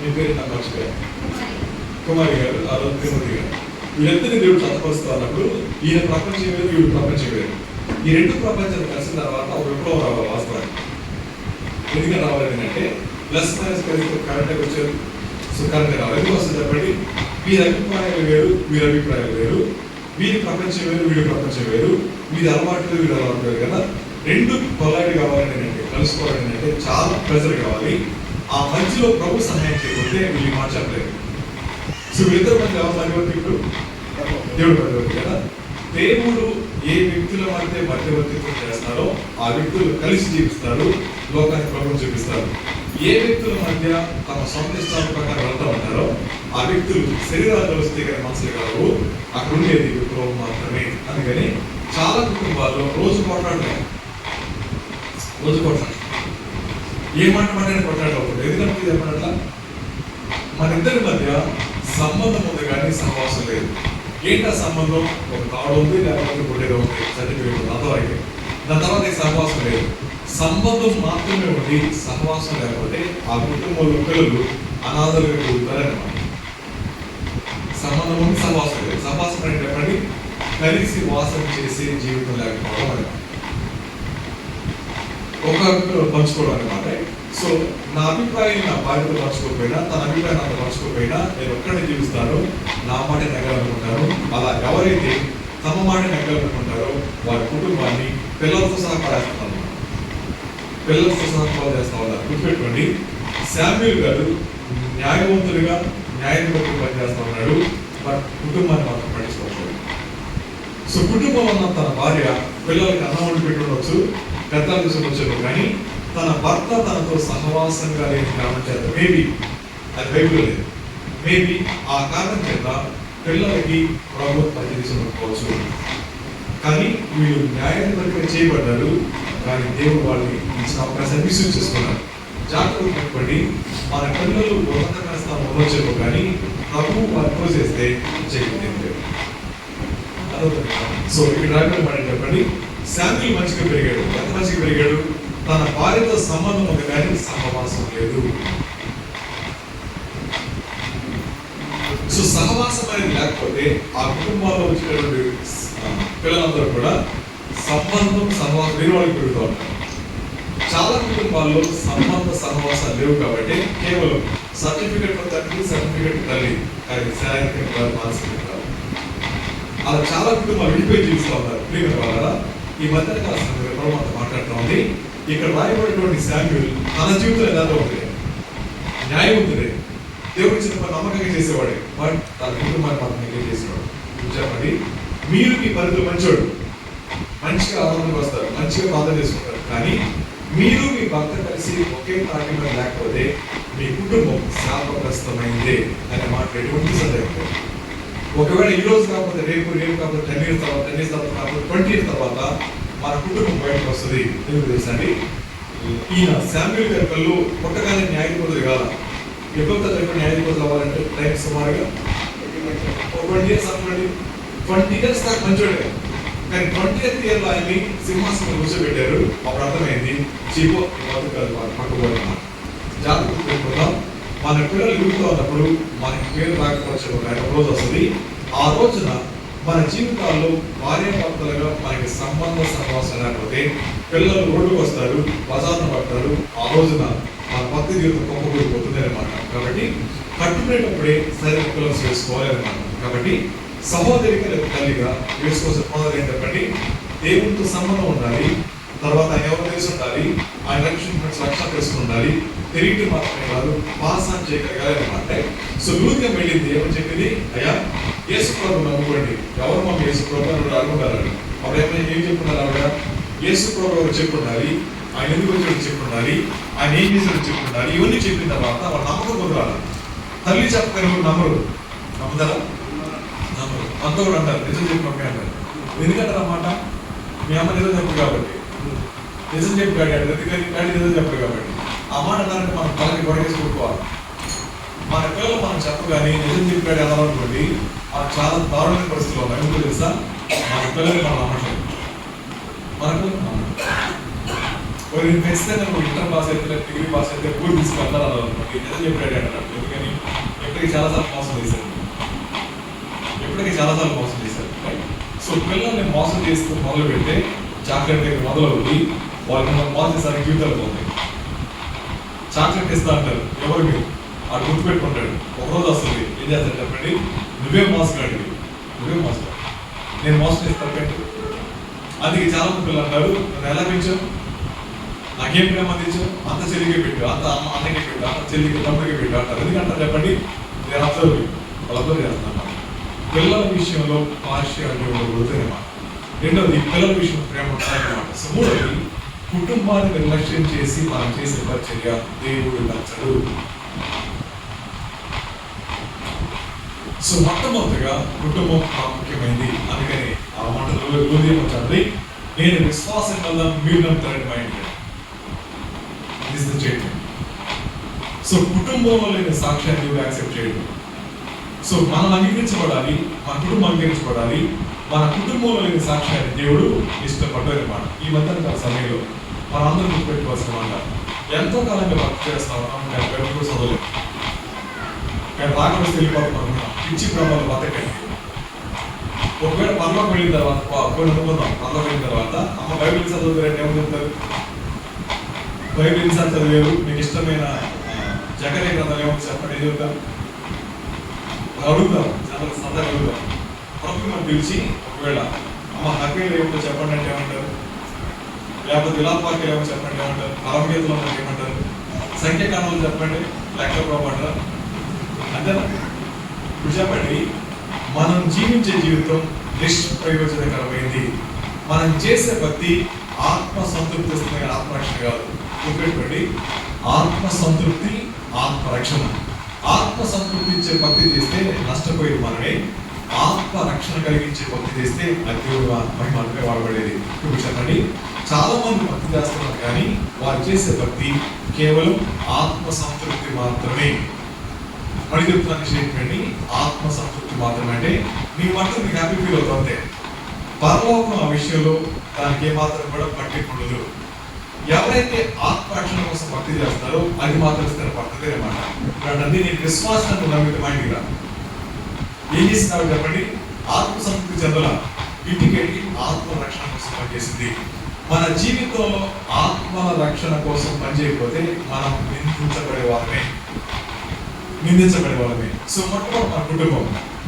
మీ పేరు నాకు మర్చిపోయారు, కుమారి గారు, ఆ రోజు తిరుమతి గారు, వీళ్ళిద్దరిని దేవుడు చదపరుస్తూ అన్నప్పుడు ఈయన ప్రపంచం వేరు, వీడు ప్రపంచం వేరు. ఈ రెండు ప్రపంచాలు కలిసిన తర్వాత ఒక విప్లవం రావాలి వాస్తవానికి. ఎందుకని రావాలి అంటే ప్లస్ మైనస్ కలిసి కరెంట్గా వచ్చారు. సో కరెంట్గా రావాలి. ఎందుకు వస్తుంది చెప్పండి, వీరి అభిప్రాయాలు వేరు, వీరి అభిప్రాయాలు వేరు, వీరి ప్రపంచం వేరు, వీడి ప్రపంచం వేరు, వీరి అలవాటు వేరు, వీడి అలవాటు వేరు కదా. రెండు కొలాయిడ్ కావాలని అంటే, కలుసుకోవాలని అంటే చాలా ప్రెజర్ కావాలి. ఆ మధ్యలో ప్రభు సహాయం చేయకపోతే వీళ్ళు మాట చెప్పలేదు. సో వీళ్ళిద్దరు మధ్య మధ్యవర్తికుడు దేవుడు మధ్యవర్తి కదా. దేవుడు ఏ వ్యక్తుల మధ్య మధ్యవర్తిత్వం చేస్తారో ఆ వ్యక్తులు కలిసి జీవిస్తారు, లోకానికి ప్రభుత్వం చూపిస్తారు. ఏ వ్యక్తుల మధ్య తమ సొంత ఇష్టాల ప్రకారం వెళ్తూ ఉంటారో ఆ వ్యక్తులు శరీరాలు వస్తే కానీ మనసులు కావు, అక్కడ ఉండేది విప్లవం మాత్రమే. అందుకని చాలా కుటుంబాల్లో రోజు కొట్లాడలేదు, రోజు కొట్లాడు ఏమంటే కొట్లాడకూడదు. ఎందుకంటే చెప్పినట్ల మన ఇద్దరి మధ్య సంబంధం ఉంది కానీ సహవాసం లేదు. ఏంటి ఆ సంబంధం? ఒక తాడు ఉంది, లేకపోతే గుడ్డేదో ఉంది, సర్టిఫికేట్ అర్థమైంది. దాని తర్వాత సహవాసం లేదు. సంబంధం మాత్రమే ఉండి సహవాసం లేకపోతే ఆ కుటుంబంలో పిల్లలు అనాథలుగా కూడుతారన్నమాట. సంబంధం ఉంది, సహవాసం లేదు. సహవాసం అంటే చెప్పండి, కలిసి వాసం చేసే జీవితం లేకపోవడం అనమాట, ఒక పంచుకోవడం అనమాట. సో నా అభిప్రాయం నా భార్యతో పంచుకోకపోయినా, తన అభిప్రాయం నాతో పంచుకోకపోయినా నేను ఒక్కడే జీవిస్తాను, నా మాట నెగ్గాలనుకుంటాను. అలా ఎవరైతే తమ మాట నెగ్గాలనుకుంటారో వారి కుటుంబాన్ని పిల్లలతో సహా పాడేస్తున్నారు, పిల్లలతో సహా పాడు చేస్తా ఉన్నారు. గుర్తుపెట్టుకోండి, శామ్యూల్ గారు న్యాయవంతుడిగా న్యాయం బట్టి పనిచేస్తా ఉన్నాడు, బట్ కుటుంబాన్ని మాత్రం పట్టించుకోవచ్చు. సో కుటుంబం ఉన్న తన భార్య పిల్లలకి అన్నం వండి పెట్టి ఉండొచ్చు, పెద్దలు తీసుకొచ్చారు, కానీ తన భర్త తనతో సహవాసంగా లేని కారణం చేత మేబీ అది బైబిల్ లేదు, మేబీ ఆ కారణం చేత పిల్లలకి ప్రభు పని తీసుకుపోవచ్చు. కానీ వీళ్ళు న్యాయాధిపతిగా చేయబడ్డారు, కానీ దేవుడు వాళ్ళని ఇచ్చిన అవకాశాన్ని మిస్యూజ్ చేసుకున్నారు. జాగ్రత్తగా పెట్టుకోండి, మన పిల్లలు ఉన్నతమైన స్థానం ఉండొచ్చేమో కానీ ప్రభు వారితో చేస్తే చేయలేదు. సో ఇక్కడ రాయబడి చెప్పండి, శామ్యూల్ మంచిగా పెరిగాడు. ఎంత మంచిగా పెరిగాడు? తన భార్యతో సంబంధం ఉంది కానీ సహవాసం లేదు. సో సహవాసం అనేది లేకపోతే ఆ కుటుంబాల్లో వచ్చినటువంటి పిల్లలందరూ కూడా సంబంధం సహవాసం లేని వాళ్ళకి పెరుగుతూ ఉంటారు. చాలా కుటుంబాల్లో సంబంధ సహవాసాలు లేవు కాబట్టి కేవలం సర్టిఫికెట్ తండ్రి, సర్టిఫికెట్ తల్లి, కానీ శారీరక మానసిక కాదు. అలా చాలా కుటుంబాలు విడిపోయి జీవిస్తూ ఉన్నారు. ప్రియమైన వాళ్ళ ఈ మధ్య మనతో మాట్లాడుతూ ఉంది. ఇక్కడ రాయబడినటువంటి శామ్యూల్ తన జీవితం ఎలా ఉంటుంది? న్యాయవంతుడే, దేవుడి చిన్న నమ్మకంగా చేసేవాడే, బట్ తన కుటుంబాన్ని మాత్రం నెగ్లెక్ట్ చేసేవాడు. చెప్పండి, మీరు మీ పరిధిలో మంచోడు, మంచిగా ఆనందంగా వస్తారు, మంచిగా ప్రార్థన చేసుకుంటారు, కానీ మీరు మీ భర్త కలిసి ఒకే తాటి మీద లేకపోతే మీ కుటుంబం శాపగ్రస్తమైందే అనే మాట ఎటువంటి సందేహం. ఒకవేళ ఈ రోజు కాకపోతే రేపు, రేపు కాకపోతే 10 years తర్వాత, 10 years తర్వాత కాకపోతే 20 years తర్వాత మన కుటుంబం బయటకు వస్తుంది. ఎందుకు తెలుసండి? ఈయన శామ్యూల్ గారి కళ్ళు పుట్టగానే న్యాయాధిపతులు కాదా? ఎప్పుడు చెప్పిన న్యాయాధిపతులు అవ్వాలంటే టైం సుమారుగా 20 years అనుకోండి. 20 years దాకా మంచోడే, కానీ 20th yearలో ఆయన్ని సింహాసనం కూర్చోబెట్టారు. అప్పుడు అర్థమైంది చీపో పట్టుకోవాలి. జాగ్రత్త పెట్టుకుందాం. మన పిల్లలు ఎదుగుతూ ఉన్నప్పుడు మనకి పేరు రాకపోవచ్చు, కానీ ఒక రోజు వస్తుంది. ఆ రోజున మన జీవితాల్లో భార్యాభర్తలుగా మనకి సంబంధ సహవాసం లేకపోతే పిల్లలు రోడ్డుకు వస్తారు, బజార్ను పడతారు. ఆ రోజున మన భక్తి జీవితం కొమ్మకూడిపోతుంది అనమాట. కాబట్టి కట్టుకునేటప్పుడే సరైన పిల్లలు చేసుకోవాలి అనమాట. కాబట్టి సహోదరిగా తల్లిగా వేసుకోవాల్సిన మొదలు ఏంటంటే దేవునితో సంబంధం ఉండాలి, తర్వాత ఆయన ఎవరు తెలిసి ఉండాలి, ఆయన లక్ష్యం తెలుసుకుని ఉండాలి. తెలియటం మాత్రమే కాదు, పాసం చేయగలగాలి అనమాట. సో లూదిగా వెళ్ళింది ఏమని చెప్పింది? అయ్యా యేసు ప్రభు నమ్ముకోండి. ఎవరు మమ్మీ యేసు ప్రభు అని అనుకుంటారు. అప్పుడు ఏం చెప్పుకున్నారు? ఆవిడ యేసు ప్రభు ఎవరు చెప్పుండాలి, ఆయన ఎందుకు వచ్చి చెప్పుండాలి, ఆయన ఏం చేశాడు చెప్పుండాలి. ఇవన్నీ చెప్పిన తర్వాత వాళ్ళు నమ్మకం కుదరాలి. తల్లి చెప్పగలరు, నమ్మరు. నమ్ముతారా? నమ్మరు. అంతా కూడా అంటారు నిజం చెప్పి మమ్మీ అంటారు. ఎందుకంటారు అన్నమాట? మీ అమ్మ నిజం చెప్పు కాబట్టి, నిజం చెప్పు డాడీ, ఎందుకని డాడీ నిజం చెప్పరు కాబట్టి. ఆ మాట అన్నారంటే మనం తలకి గొడవేసి కొట్టుకోవాలి. మన పిల్లలు మనం చెప్పగానే నిజం చెప్పాడు అనాలనుకోండి, మనకు చాలా దారుణమైన పరిస్థితులు ఉన్నాయి. ఎందుకు తెలుసా? మన పిల్లలు మనం నమ్మట్లేదు. మనకు ఖచ్చితంగా నువ్వు ఇంటర్ పాస్ అయితే, డిగ్రీ పాస్ అయితే ఊరు తీసుకెళ్తారు అనాలనుకోండి, నిజం చెప్పాడు అంటారు. ఎందుకని ఎప్పటికీ చాలాసార్లు మోసం చేశారు, ఎప్పటికీ చాలాసార్లు మోసం చేశారు. సో పిల్లల్ని మోసం చేస్తూ మొదలు పెడితే చాక్లెట్ దగ్గర మొదలవుతుంది, వాళ్ళని మోసం చేస్తారు, జీవితాలు పోతాయి. చాక్లెట్ ఇస్తా అంటారు, ఎవరు మీరు అటు గుర్తుపెట్టుకుంటాడు. ఒకరోజు వస్తుంది, ఏం చేస్తాడు చెప్పండి? నువ్వే మోసగాడు, నువ్వే మోసగాడు, నేను మోసం చేస్తాను పెట్టు. అందుకే చాలా మంది పిల్లలు అంటారు, నువ్వు ఎలా పెంచావు, నాకేం ప్రేమ అందించావు, అంత చెల్లికి పెట్టు, అంత అన్నకి పెట్టు, అంత చెల్లికి తమ్ముడికి పెట్టు అంటారు. ఎందుకంటారు చెప్పండి? నేను వాళ్ళతో చేస్తాను. పిల్లల విషయంలో పార్షియాలిటీ ఉండకూడదన్నమాట. రెండవది పిల్లల విషయం ప్రేమ ఉంటాయన్నమాట. సో మూడవది కుటుంబాన్ని నిర్లక్ష్యం చేసి మనం చేసే పరిచర్య దేవుడు నచ్చడు. సో మొట్టమొదటిగా కుటుంబం ప్రాముఖ్యమైంది. అందుకని ఆ మాటలు వచ్చారు. నేను విశ్వాసం వల్ల మీరు నమ్ముతారని మైండ్ చేయడం. సో కుటుంబంలో లేని సాక్ష్యాన్ని యాక్సెప్ట్ చేయడం. సో మనం అంగీకరించబడాలి, మన కుటుంబం అంగీకరించబడాలి. మన కుటుంబంలో లేని సాక్ష్యాన్ని దేవుడు ఇష్టపడ్డారు మాట. ఈ మధ్య సమయంలో మనం అందరూ గుర్తుపెట్టుకోవాల్సిన మాట, ఎంతో కాలంగా భక్తి చేస్తా ఉన్నాం, కానీ కూడా చదవలేదు. కానీ రాకపోతే వెళ్ళిపోతున్నాం, పిచ్చి ప్రభావం బతకండి. ఒకవేళ పర్లోకి వెళ్ళిన తర్వాత కొన్ని అనుకుందాం, పర్లోకి వెళ్ళిన తర్వాత అమ్మ బైబిల్ చదువుతారంటే ఏమని చెప్తారు? బైబిల్ ఎన్నిసార్లు చదివారు, మీకు ఇష్టమైన జగనే గ్రంథాలు ఏమని చెప్పండి, ఏం చెప్తారు? అడుగుతాం, చాలా సరదాగా అడుగుతాం. ప్రభుత్వం మనం పిలిచి ఒకవేళ అమ్మ హక్కేలు ఏమిటో చెప్పండి అంటే ఏమంటారు? లేకపోతే విలాపార్కులు ఏమో చెప్పండి ఏమంటారు? పరమగీతలో మనకి ఏమంటారు? సంఖ్యాకాండాలు చెప్పండి, లెక్కల ప్రభు అంటారు. అంతేనా? ఇప్పుడు చెప్పండి, మనం జీవించే జీవితం నిష్ప్రయోజనకరమైంది. మనం చేసే భక్తి ఆత్మ సంతృప్తి ఇస్తుంది, ఆత్మరక్షణ కాదు. గుర్తుపెట్టుకోండి, ఆత్మ సంతృప్తి ఆత్మరక్షణ. ఆత్మ సంతృప్తి ఇచ్చే భక్తి చేస్తే నష్టపోయేది మనమే, ఆత్మ రక్షణ కలిగించే భక్తి చేస్తే దేవుడు మహిమపై వాడబడేది. ఇప్పుడు చెప్పండి, చాలా మంది భక్తి చేస్తున్నారు కానీ వారు చేసే భక్తి కేవలం ఆత్మ సంతృప్తి మాత్రమే. మళ్ళీ చెప్తున్నాను, చెప్పండి, ఆత్మ సంతృప్తి మాత్రమే. అంటే మీ మట్టు మీకు హ్యాపీ ఫీల్ అవుతుంది. పరలోకం ఆ విషయంలో దానికి ఏమాత్రం కూడా పట్టింపుండదు. ఎవరైతే ఆత్మరక్షణ కోసం భక్తి చేస్తారో అది మాత్రం స్థిరపడుతుంది అన్నమాట. అంటే నేను విశ్వాసాన్ని నమ్మితే మైండ్కి రా. ఏం చేసినావు చెప్పండి, ఆత్మ సంతృప్తి చెందల, ఇంటికెళ్ళి ఆత్మ రక్షణ కోసం పనిచేసింది. మన జీవితంలో ఆత్మల రక్షణ కోసం పనిచేయకపోతే మనం నిందించబడే వాళ్ళమే. సో మొట్టమొదటి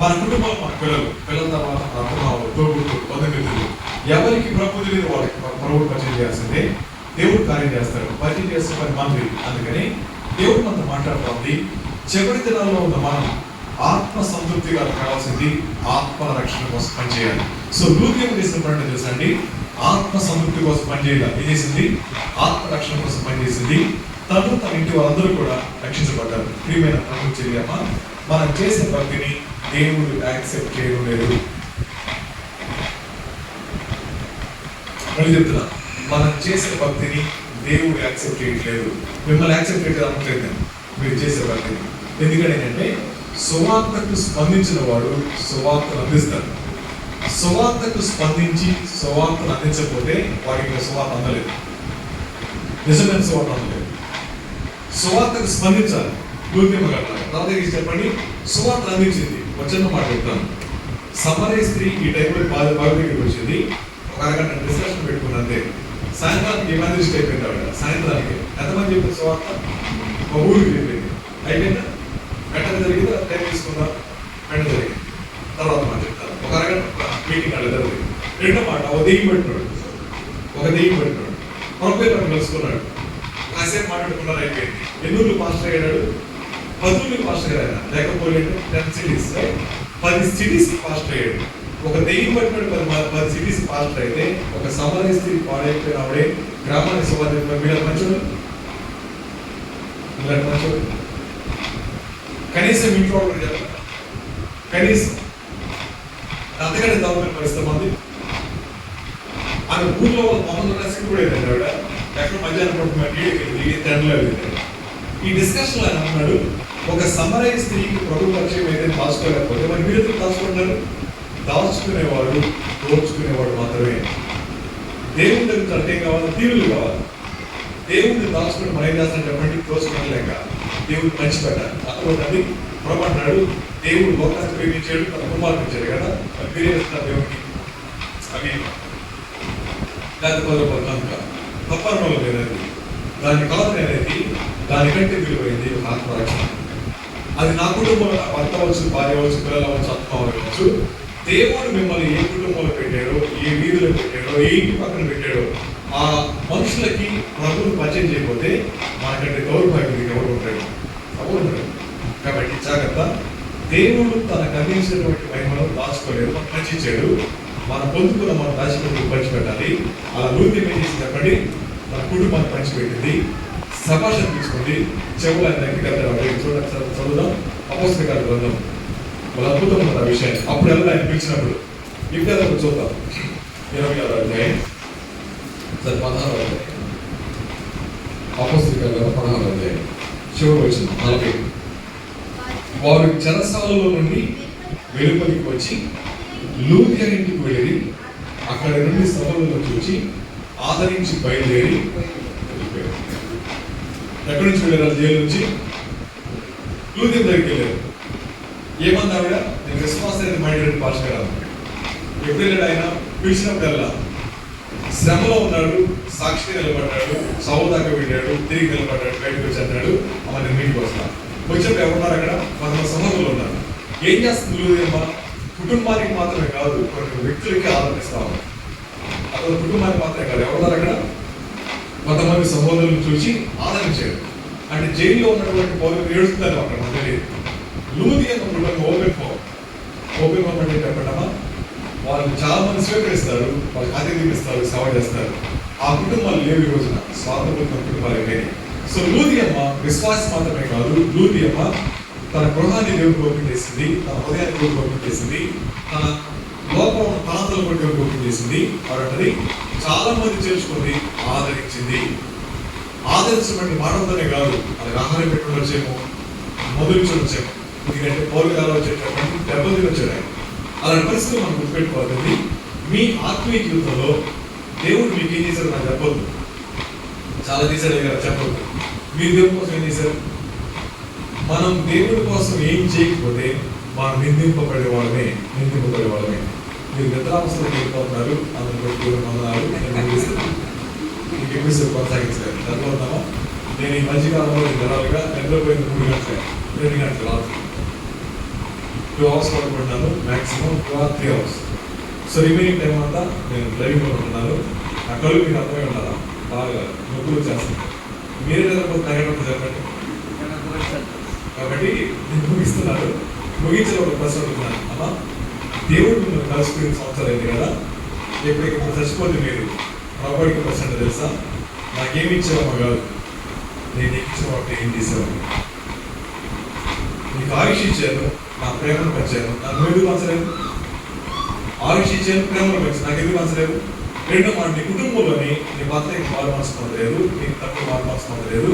మన కుటుంబంలో మన పిల్లల తర్వాత మన అత్తమావులు, తోబుట్టులు, బంధుమిత్రులు, ఎవరికి ప్రభు తెలియదు వాళ్ళకి ప్రభువు పరిచయం చేయాల్సిందే. దేవుడు కార్యం చేస్తారు, పరిచయం చేస్తే 10 మంది. అందుకని దేవుడు మనతో మాట్లాడుతుంది. చివరి దినాల్లో ఉన్న మనం ఆత్మ సంతృప్తిగా కావాల్సింది ఆత్మ రక్షణ కోసం పనిచేయాలి. సో లూదియం చేసిన పని తెలుసండి, ఆత్మ సంతృప్తి కోసం పనిచేయాలి. ఏం చేసింది? ఆత్మ రక్షణ కోసం పనిచేసింది. తను తన ఇంటి వాళ్ళందరూ కూడా రక్షించబడ్డారు. ప్రియమైన ప్రభు చెయ్యమ్మ, మనం చేసే భక్తిని దేవుడు యాక్సెప్ట్ చేయడం లేదు. మళ్ళీ చెప్తున్నా, మనం చేసే భక్తిని దేవుడు యాక్సెప్ట్ చేయట్లేదు. మిమ్మల్ని యాక్సెప్ట్ చేయడం అనుకోలేదు మీరు చేసే భక్తిని. ఎందుకంటే సువార్తకు స్పందించిన వాడు సువార్తను అందిస్తాడు. సువార్తకు స్పందించి సువార్తను అందించకపోతే వాడికి సువార్త అందలేదు, నిజమైన సువార్త అందలేదు. సువార్తకు స్పందించాలి. తర్వాత చెప్పండి, సువార్త అందించింది. వచ్చిన మాట చెప్తాను. సమరయ స్త్రీ ఈ టైంలో బావి దగ్గరికి వచ్చింది. ఒక అరగంట డిస్కషన్ పెట్టుకుని అంతే. సాయంత్రానికి ఏమైనా దృష్టి అయిపోయింది ఆవిడ. సాయంత్రానికి ఎంతమంది చెప్పిన సువార్త ఒక ఊరికి చెప్పింది. అయిపోయిందా? వెంటనే జరిగిందా? టైం తీసుకుందా? వెంటనే జరిగింది. తర్వాత మాట చెప్తాను. ఒక అరగంట మీటింగ్ అలా జరిగింది. రెండో మాట, ఒక దెయ్యం పెట్టినాడు. ప్రభుత్వం కలుసుకున్నాడు. కాసేపు మాట్లాడుకున్నారు, అయిపోయింది. ఎన్నూరు పాస్టర్ అయ్యాడు, 10 పాస్టర్ అయ్యాడు. లేకపోతే 10 cities, 10 cities పాస్టర్ అయ్యాడు. ఒక దెయ్యం పట్టినాడు 10 cities పాస్టర్ అయితే, ఒక సమరయ స్త్రీ పాడైపోయిన ఆవిడే గ్రామానికి సువార్త. వీళ్ళ మంచోడు కనీసం ఇంట్లో చెప్పాలి. కనీసం అంతకంటే దాని పరిస్థితి మంది ఆమె ఊళ్ళో మొహమ్మద్ నసీర్ కూడా వెళ్ళాడు. ఆవిడ ఎక్కడ మధ్యాహ్నం పడుతుంది. ఈ డిస్కషన్ ఆయన అన్నాడు, ఒక సమరయ స్త్రీకి ప్రభు పరిచయం అయితే దాచుకోలేకపోతే మరి మీరు ఎందుకు దాచుకుంటారు? దాచుకునేవాడు దోచుకునేవాడు మాత్రమే. దేవుని దగ్గర అంటే కావాలి, దీవులు కావాలి. దేవుడిని దాచుకుని మనం ఏం చేస్తాను చెప్పండి, దోచుకోలేక దేవుడు మంచి పెట్టాలి. అటువంటి ప్రభు అన్నాడు, దేవుడు లోకాన్ని ప్రేమించాడు, తన కుమారుని ఇచ్చాడు కదా, మీరే ఇస్తారు దేవుడికి. అవి లేకపోతే కనుక తప్పనలో లేదండి. దాని కాదని అనేది దానికంటే విలువైంది ఆత్మరక్షణ. అది నా కుటుంబంలో భర్త అవ్వచ్చు, భార్య అవ్వచ్చు, పిల్లలు అవ్వచ్చు, అత్మ అవ్వచ్చు. దేవుడు మిమ్మల్ని ఏ కుటుంబంలో పెట్టాడో, ఏ వీధిలో పెట్టాడో, ఏ ఇంటి పక్కన పెట్టాడో ఆ మనుషులకి ప్రభువును పరిచయం చేయకపోతే మనకంటే దౌర్భాగ్యం ఎవరు ఉంటాడు? కాబట్టి జాగ్రత్త. దేవుడు తనకు అందించినటువంటి మహిమను దాచుకోలేదు, మనకు పంచించాడు. మనం పొందుకున్న మనం దాచిపెట్టి పంచిపెట్టాలి. అలా లూది ఏం చేసి చెప్పండి, మన కుటుంబాన్ని పంచిపెట్టింది. సభాషణ తీసుకోండి. చెవులు ఆయన దగ్గరికి వెళ్తారు. చూడండి, చదువుదాం. అపోస్తల కార్యాల గ్రంథం వాళ్ళ అద్భుతం ఉంది ఆ విషయాన్ని. అప్పుడు వెళ్ళి ఆయన పిలిచినప్పుడు ఇప్పుడు చూద్దాం. 26వ అధ్యాయం, సరే 16వ అధ్యాయం, అపోస్తలుల కార్యాలు 16వ అధ్యాయం చివరి వచ్చింది 40. వారు చెరసాలలో నుండి వెలుపలికి వచ్చి లూదియా ఇంటికి వెళ్ళి అక్కడ నుండి సభలను చూచి ఆదరించి బయలుదేరి వెళ్ళిపోయారు. ఎక్కడి నుంచి వెళ్ళారు? జైలు నుంచి లూదియా దగ్గరికి వెళ్ళారు. ఏమన్నా ఆవిడ, నేను విశ్వాసాన్ని మైండెడ్ పాస్ గారు. ఎప్పుడు వెళ్ళాడు ఆయన? పిలిచినప్పుడల్లా శ్రమలో ఉన్నాడు, సాక్షిగా నిలబడ్డాడు, సౌలు దాకా వెళ్ళాడు, తిరిగి నిలబడ్డాడు, బయటకు వచ్చి అన్నాడు అమ్మ మీటికి వస్తాను. వచ్చినప్పుడు ఎవరున్నారు అక్కడ? 10 సహోదరులు ఉన్నారు. ఏం చేస్తుంది లూదియమ్మ? కుటుంబానికి మాత్రమే కాదు, కొన్ని వ్యక్తులకి ఆదరిస్తా ఉన్నారు. అతను కుటుంబానికి మాత్రమే కాదు, ఎవరున్నారు అక్కడ? 10 సహోదరులను చూసి ఆదరించాడు. అంటే జైల్లో ఉన్నటువంటి పౌరులు ఏడుస్తున్నారు అక్కడ. మన తెలియదు. లూదియమ్మ కుటుంబం ఓపెన్ హోమ్ అంటే చెప్పడమా, వాళ్ళు చాలా మంది స్వీకరిస్తారు, వాళ్ళకి అతిథి ఇస్తారు, సేవ చేస్తారు. ఆ కుటుంబాలు లేవు ఈ రోజున, స్వాతంత్ర కుటుంబాలు లేని. సో లూదియమ్మ విశ్వాసం మాత్రమే కాదు, లూదియమ్మ తన గృహాన్ని దేవుడికి ఓపెన్ చేసింది, తన హృదయాన్ని దేవుడికి ఓపెన్ చేసింది, తన లోపల ఉన్న ప్రాంతాలను కూడా దేవుడికి ఓపెన్ చేసింది. వారంటది చాలా మంది చేర్చుకుంది, ఆదరించింది. ఆదరించబడిన మాటలతోనే కాదు, అది ఆహారం పెట్టుకుని వచ్చేమో, మొదలు వచ్చేమో, ఎందుకంటే పౌరులు వచ్చేటటువంటి దెబ్బలు వచ్చాడు ఆయన. అలాంటి పరిస్థితులు మనం గుర్తుపెట్టుకోవాలి. మీ ఆత్మీయ జీవితంలో దేవుడు మీకు ఏం చేశారు నాకు చెప్పొద్దు, చాలా చేశాడు కదా చెప్పొద్దు. మీరు దేవుడి కోసం ఏం చేశారు? మనం దేవుడి కోసం ఏం చేయకపోతే మనం నిందింపబడే వాళ్ళమే. మీరు నిద్రావస్థలకు వెళ్ళిపోతున్నారు, అందులో దేవుడు వందనాలు. మీకు ఎప్పుడు కొనసాగించారు సరిపోతున్నామా? నేను ఈ మధ్యకాలంలో జనాలుగా నిద్రపోయిన 3 గంటలు 2 గంటలు రాత్రి 2 hours పడుకుంటున్నాను, maximum 2 or 3 hours. So remaining time అంతా నేను డ్రైవింగ్లో ఉంటున్నాను. నా కళ్ళు మీకు అర్థమై ఉండాలా, బాగా నొప్పులు చేస్తాను. మీరే తగ్గడం చెప్పండి. కాబట్టి నేను ముగిస్తున్నాను. ముగించిన ఒక ప్రశ్న ఉంటున్నాను. అమ్మా, దేవుడు మిమ్మల్ని కలుసుకునే సంవత్సరాలు అయింది కదా, ఇప్పుడు చచ్చిపోతే మీరు ప్రభుడికి ప్రశ్న తెలుసా? నాకేమి ఇచ్చావమ్మా కాదు, నేను నీకు ఇచ్చిన వాటి ఏం చేసావు? నీకు ఆయుష్ ఇచ్చాను, నా ప్రేమను పెంచాను, నన్ను ఎందుకు పంచలేదు? ఆయుష్ ఇచ్చాను, ప్రేమను పెంచాను, నాకు ఎందుకు పంచలేదు? రెండో మాట, నీ కుటుంబంలోని నీ భర్తకి మారు మనసు పొందలేదు, నీ తల్లి మారు మనసు పొందలేదు,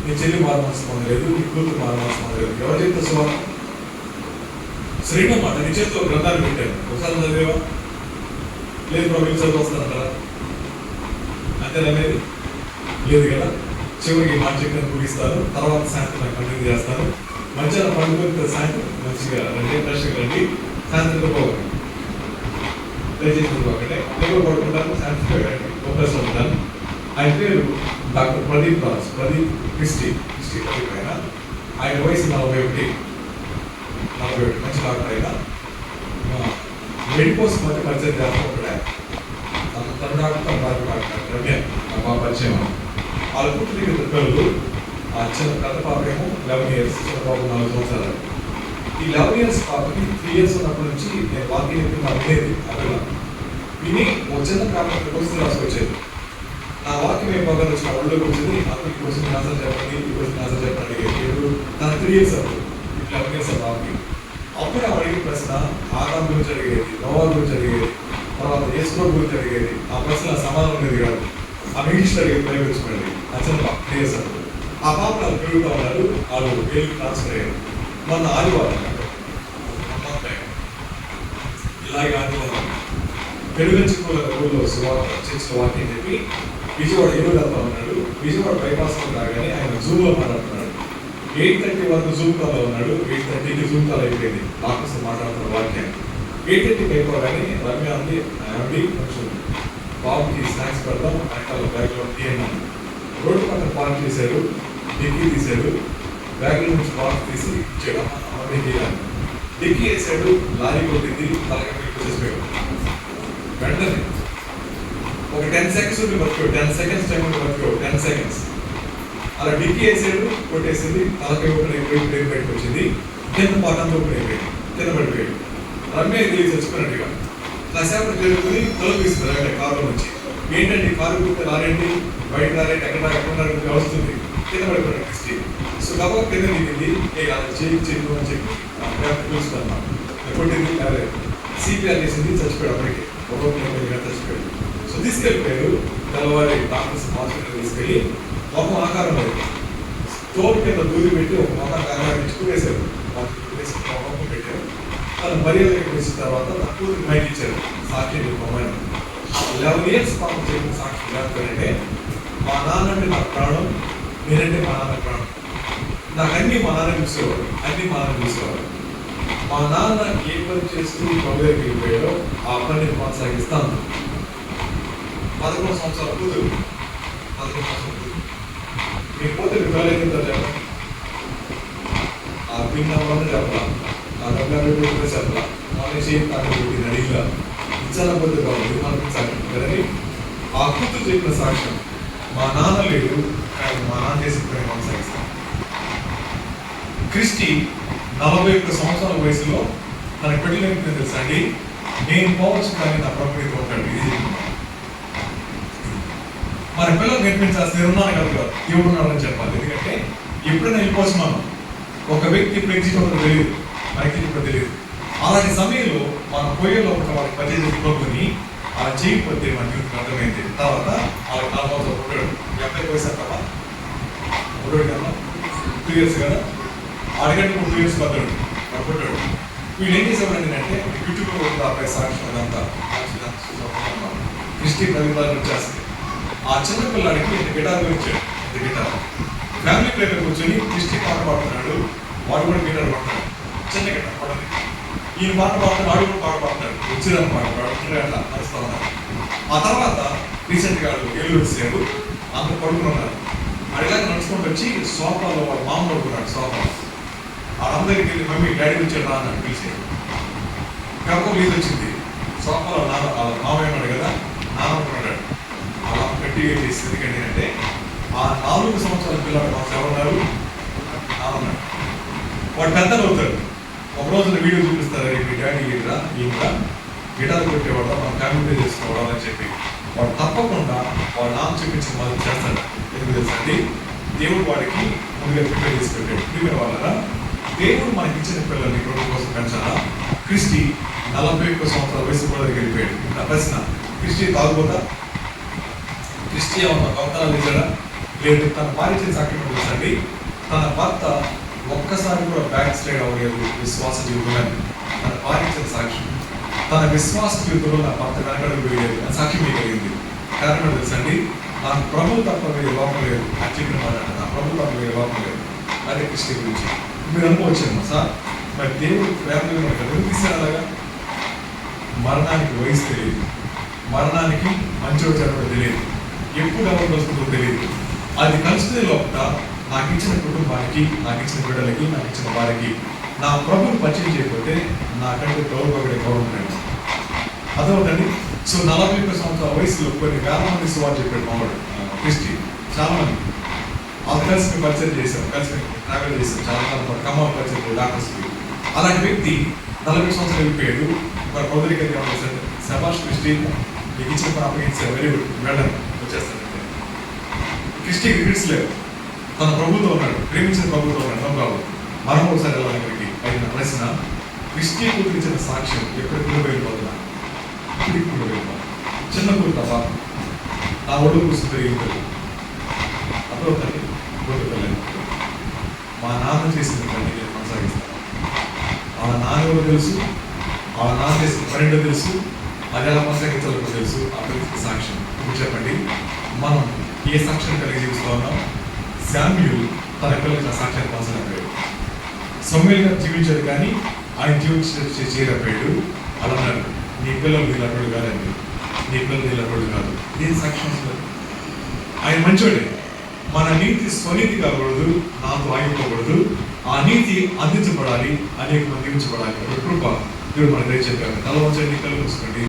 నీ చెల్లి మారు మనసు పొందలేదు, నీ కూతురు మారు మనసు పొందలేదు. ఎవరు చెప్తే సువార్త? రెండో మాట, నీ చేతిలో గ్రంథాలు పెట్టాను, ఒకసారి చదివేవా? లేదు ప్రభు చదువు వస్తానంటారా? అంతేనా? లేదు కదా. చివరికి మాట చెప్పిన ముగిస్తాను, తర్వాత సాయంత్రం కంటిన్యూ చేస్తాను. మధ్యాహ్నం పండుగ సాయంత్రం మంచిగా రండి, ఫ్రెష్గా రండి, సాయంత్రం పోకండి, దయచేసి పోకండి. నేను పడుకుంటాను, సాయంత్రం రండి, ఫోకస్ ఉంటాను. ఆయన పేరు డాక్టర్ ప్రదీప్ రాజ్, ప్రదీప్ క్రిస్టీ ప్రదీప్. ఆయన వయసు 41 మంచి డాక్టర్. అయినా మెడికోస్ మధ్య పరిచయం చేస్తాం. ఒకటే తన డాక్టర్ డాక్టర్ రమ్య నా బాగా పరిచయం. వాళ్ళ కూతురు దగ్గర పిల్లలు, ఆ చిన్న పెద్ద పాప ఏమో 11 years, చిన్న పాప 4 సంవత్సరాలు. ఈ 11 years పాపకి 3 years ఉన్నప్పటి నుంచి నేను వాకింగ్ వినేది. అక్కడ విని ఒక చిన్న ప్రాంతం క్వశ్చన్ రాసుకొచ్చేది. నా వాక్యం ఏం బాగా వచ్చిన ఒళ్ళోకి వచ్చింది, అప్పుడు ఈ క్వశ్చన్ ఆన్సర్ చెప్పండి, ఈ క్వశ్చన్ ఆన్సర్ చెప్పండి. తన 3 years అప్పుడు 11 years పాపకి. అప్పుడు అడిగిన ప్రశ్న ఆదాం గురించి అడిగేది, నోవా గురించి అడిగేది, తర్వాత యేసు గురించి అడిగేది. ఆ ప్రశ్న సమాధానం ఉండేది కాదు. ఆ ఇంగ్లీష్లో అడిగేది, పైకి వచ్చిపోయింది. ఆ చిన్న పాప 3 years అప్పుడు. ఆ పాప వాళ్ళు పెరుగుతూ ఉన్నారు, వాళ్ళు వేలు ట్రాన్స్ఫర్ అయ్యారు. మొన్న ఆదివారం ఇలాగే ఆదివారం పెరుగంచుకోల ఊళ్ళో చర్చిలో వాకింగ్ చెప్పి విజయవాడ ఎదురు వెళ్తా ఉన్నాడు. విజయవాడ బైపాస్ రాగానే ఆయన జూమ్లో మాట్లాడుతున్నాడు. 8:30 వరకు జూమ్ కాల్లో ఉన్నాడు. 8:30కి జూమ్ కాల్ అయిపోయింది. డాక్టర్స్ మాట్లాడుతున్న వాక్యాన్ని 8:30కి అయిపోగానే రమ్య అంది కొంచెం బాబుకి స్నాక్స్ పెడతాం, వెనకాల బ్యాగ్లో టీ అన్నాను. రోడ్డు పక్కన పార్క్ చేశాడు, డిక్కీ తీశాడు, బ్యాగ్లో నుంచి బాక్స్ తీసి ఇచ్చాడు. డిక్కీ డిక్కీ వేసాడు, లారీ కొట్టింది, తలకి చేసిపోయాడు. వెంటనే ఒక 10 seconds ఉండి బతికాడు. 10 seconds టైం ఉండి బతికాడు. 10 seconds అలా డిక్కీ వేసాడు, కొట్టేసింది, తలకి ఒకటి బయటకు వచ్చింది, కింద పాఠంలో ఒకటి అయిపోయింది, కింద పడిపోయాడు. రమ్య తెలిసి చచ్చిపోయినట్టుగా కాసేపు జరుగుతుంది. తలుపు తీస్తుంది అంటే కారులో నుంచి. ఏంటంటే కారు కుట్టే రారేంటి, బయట రారేంటి, ఎక్కడ వస్తుంది, కింద పడిపోయాడు. సో కాబట్టి కింద దిగింది, చేయి అని చెప్పి పిలుచుకున్నాను. కొట్టింది లేదా సిపిఆర్ చేసింది, చచ్చిపోయాడు. అప్పటికి ఒక్కొక్క చచ్చిపోయాడు. సో తీసుకెళ్ళిపోయారు. తెల్లవారి డాక్టర్స్ హాస్పిటల్ తీసుకెళ్ళి మొహం ఆకారం లేదు, తోడు కింద దూరి పెట్టి ఒక మొహం ఆకారం ఇచ్చుకునేసారు. మొహం పెట్టారు. తను మర్యాద వచ్చిన తర్వాత తక్కువ మైక్ ఇచ్చారు. సాక్షి చెప్పమని 11 years పాపం చెప్పిన సాక్షి లేకపోతే మా నాన్న అంటే నాకు ప్రాణం, నేనంటే మా నాన్న ప్రాణం. నాకు అన్ని మా నాన్న చూసేవాడు, అన్ని మా నాన్న చూసేవాడు. మా నాన్న ఏ పని చేస్తూ ప్రభుత్వం వెళ్ళిపోయాడో ఆ పనిని కొనసాగిస్తాను. 11 సంవత్సరాల కూతురు, 11 సంవత్సరాల కూతురు. మీ కూతురు పిల్లలు చెప్పండి. ఆ పిన్న వాళ్ళు చెప్పాలి, ఆ డబ్బులు చెప్పాలి, మనిషి తాను పెట్టిన అడిగిలా ఇచ్చాల పొద్దు కావాలి మనకి సాక్ష్యం కదండి. ఆ కూతురు చెప్పిన సాక్ష్యం, మా నాన్న లేడు కానీ మా నాన్న చేసిన పని కొనసాగిస్తాను. క్రిస్టి 41 సంవత్సరాల వయసులో తన పెళ్ళి తెలుసా అండి, నేను పోవచ్చు కానీ నా ప్రభుత్వం ఉంటాడు. ఇది మన పిల్లలు నేర్పించాల్సిన ఉన్నాను కదా, ఎవరున్నాడని చెప్పాలి. ఎందుకంటే ఎప్పుడైనా వెళ్ళిపోవచ్చు మనం. ఒక వ్యక్తి ఇప్పుడు ఎగ్జిట్ అవుతుందో తెలియదు, మనకి ఇప్పుడు తెలియదు. అలాంటి సమయంలో మనం పోయేలో ఒక వాళ్ళకి పద్దెనిమిది ప్రభుని అలా చేయకపోతే మనకి అర్థమైంది. తర్వాత వాళ్ళకి 4 సంవత్సరాలు పుట్టాడు. ఎక్కడ వయసు తర్వాత పుట్టాడు కదా, 2 years కదా, అడిగంటే 2 years పడ్డాడు, వాడు పుట్టాడు. వీళ్ళు ఏం చేసేవాడు అంటే యూట్యూబ్లో అబ్బాయి సాక్ష్యం అదంతా క్రిస్టి ప్రతిపాదన వచ్చేస్తుంది. ఆ చిన్న పిల్లాడికి ఇంత గిటార్ వచ్చాడు, ఇంత గిటార్ ఫ్యామిలీ ప్లేయర్ కూర్చొని క్రిస్టి పాట పాడుతున్నాడు, వాడు కూడా గిటార్ పాడుతున్నాడు, చిన్న గిటార్ పడదు. ఈయన పాట పాడుతున్నాడు, వాడు కూడా పాట పాడుతున్నాడు, వచ్చిందని పాట పాడుతున్నాడు, అట్లా నడుస్తూ ఉన్నారు. ఆ తర్వాత రీసెంట్గా ఏలూరు వచ్చారు, అందరూ పడుకున్నారు. అడిగాక నడుచుకుంటూ వచ్చి సోఫాలో వాడు మామ పడుకున్నాడు. సోఫాలో వాళ్ళందరికీ వెళ్ళి మమ్మీ డాడీ వచ్చాడు రా అన్నాడు, పిలిచాడు. కాబట్టి లీజ్ వచ్చింది. సోఫాలో మామయ్య ఉన్నాడు కదా, నాన్న ఉన్నాడు. అలా గట్టిగా చేసి ఎందుకంటే అంటే ఆ 4 సంవత్సరాల పిల్లలు మాకు ఎవరున్నారు, నాన్నన్నాడు. వాడు పెద్దలు అవుతాడు. ఒక రోజున వీడియో చూపిస్తారు, మీ డాడీ ఈయనరా గిటార్ కొట్టేవాడు, మన ఫ్యామిలీ చేసుకోవడం అని చెప్పి. వాడు తప్పకుండా వాడు నాన్న చూపించిన వాళ్ళు చేస్తాడు. ఎందుకు తెలుసా అండి, దేవుడు వాడికి ముందుగా ప్రిపేర్ చేసి పెట్టాడు. ప్రిపేర్ వాళ్ళరా దేవుడు మనకి ఇచ్చిన పిల్లల్ని ప్రభు కోసం పెంచాలా. క్రిస్టి 41 సంవత్సరాల వయసు కూడా వెళ్ళిపోయాడు. నా ప్రశ్న, క్రిస్టి తాగుపోతా? క్రిస్టి ఏమన్నా భక్తాలు చేశాడా? లేదు. తన భార్య సాక్ష్యం తెలుసండి, తన భర్త ఒక్కసారి కూడా బ్యాక్ స్లైడ్ అవ్వలేదు విశ్వాస జీవితంలో. తన భార్య సాక్ష్యం, తన విశ్వాస జీవితంలో నా భర్త వెనకడుగు వేయలేదు అని సాక్ష్యం కలిగింది. కారణం తెలుసండి, నాకు ప్రభు తప్ప వేరే లోపం లేదు. అది చెప్పిన మాట, నా ప్రభు తప్ప వేరే లోపం లేదు. అదే క్రిస్టి గురించి మీరు అనుకోవచ్చేమో, సార్ మరి దేవుడు ప్రేమలో మనకు అనిపిస్తారు. అలాగా మరణానికి వయసు తెలియదు, మరణానికి మంచోడు చెడో తెలియదు, ఎప్పుడు ఎవరు వస్తుందో తెలియదు. అది కలుసుకునే లోపల నాకు ఇచ్చిన కుటుంబానికి, నాకు ఇచ్చిన బిడ్డలకి, నాకు ఇచ్చిన వారికి నా ప్రభుని పరిచయం చేయకపోతే నాకంటే గౌరవపడే గౌరవం లేదు. అదొకటండి. సో 41 సంవత్సరాల వయసులో కొన్ని వేల మంది సువార్త చెప్పాడు మావాడు క్రిస్టి. చాలా మంది అది కలిసి మేము పరిచయం చేశాం, కలిసి ట్రావెల్ చేశాం చాలా కాలం. ఖమ్మం పరిచయం డాక్టర్స్కి. అలాంటి వ్యక్తి 40 సంవత్సరాలు వెళ్ళిపోయాడు. ఒక పౌదరిక శభాష్ క్రిస్టి, మీకు ఇచ్చిన పని అప్పగించారు, వెరీ గుడ్, వెళ్ళండి వచ్చేస్తానంటే. క్రిస్టికి రిగ్రెట్స్ లేవు, తన ప్రభుత్వం ఉన్నాడు, ప్రేమించిన ప్రభుత్వం ఉన్నాడు, నో ప్రాబ్లం. మనం ఒకసారి వెళ్ళాలి ఇక్కడికి. అయిన ప్రశ్న, క్రిస్టి గురించిన సాక్ష్యం ఎప్పుడు వెళ్ళిపోతున్నా, ఇప్పుడు వెళ్ళిపోతున్నా. చిన్న కూతురు తప్ప నా ఒళ్ళు కూర్చుని పెరిగిపోయి అప్పుడు తల్లి వెళ్ళాను. మా నాన్న చేసిన పని నేను కొనసాగిస్తాను. వాళ్ళ నాన్న తెలుసు, వాళ్ళ నాన్న చేసిన పని తెలుసు, అది ఎలా కొనసాగించాలో తెలుసు. అభివృద్ధికి సాక్ష్యం. ఇప్పుడు చెప్పండి, మనం ఏ సాక్ష్యం కలిగి జీవిస్తూ ఉన్నాం? శామ్యూల్ తన పిల్లలకి సాక్ష్యాన్ని కొనసాగలేకపోయాడు. సమూయేలు గారు జీవించాడు కానీ ఆయన చేయలేకపోయాడు. అలా అన్నాడు, నీ పిల్లలు నీళ్ళప్పుడు కాదండి, నీ పిల్లలు నీళ్ళప్పుడు కాదు. నేను సాక్ష్యం ఆయన మంచోడే. మన నీతి స్వనీతి కాకూడదు, నాతో ఆగిపోకూడదు. ఆ నీతి అందించబడాలి, అనేక మంది దీవించబడాలి. ఒక కృప దేవుడు మన దయచేద్దాం. తల వంచండి, కళ్ళు మూసుకోండి.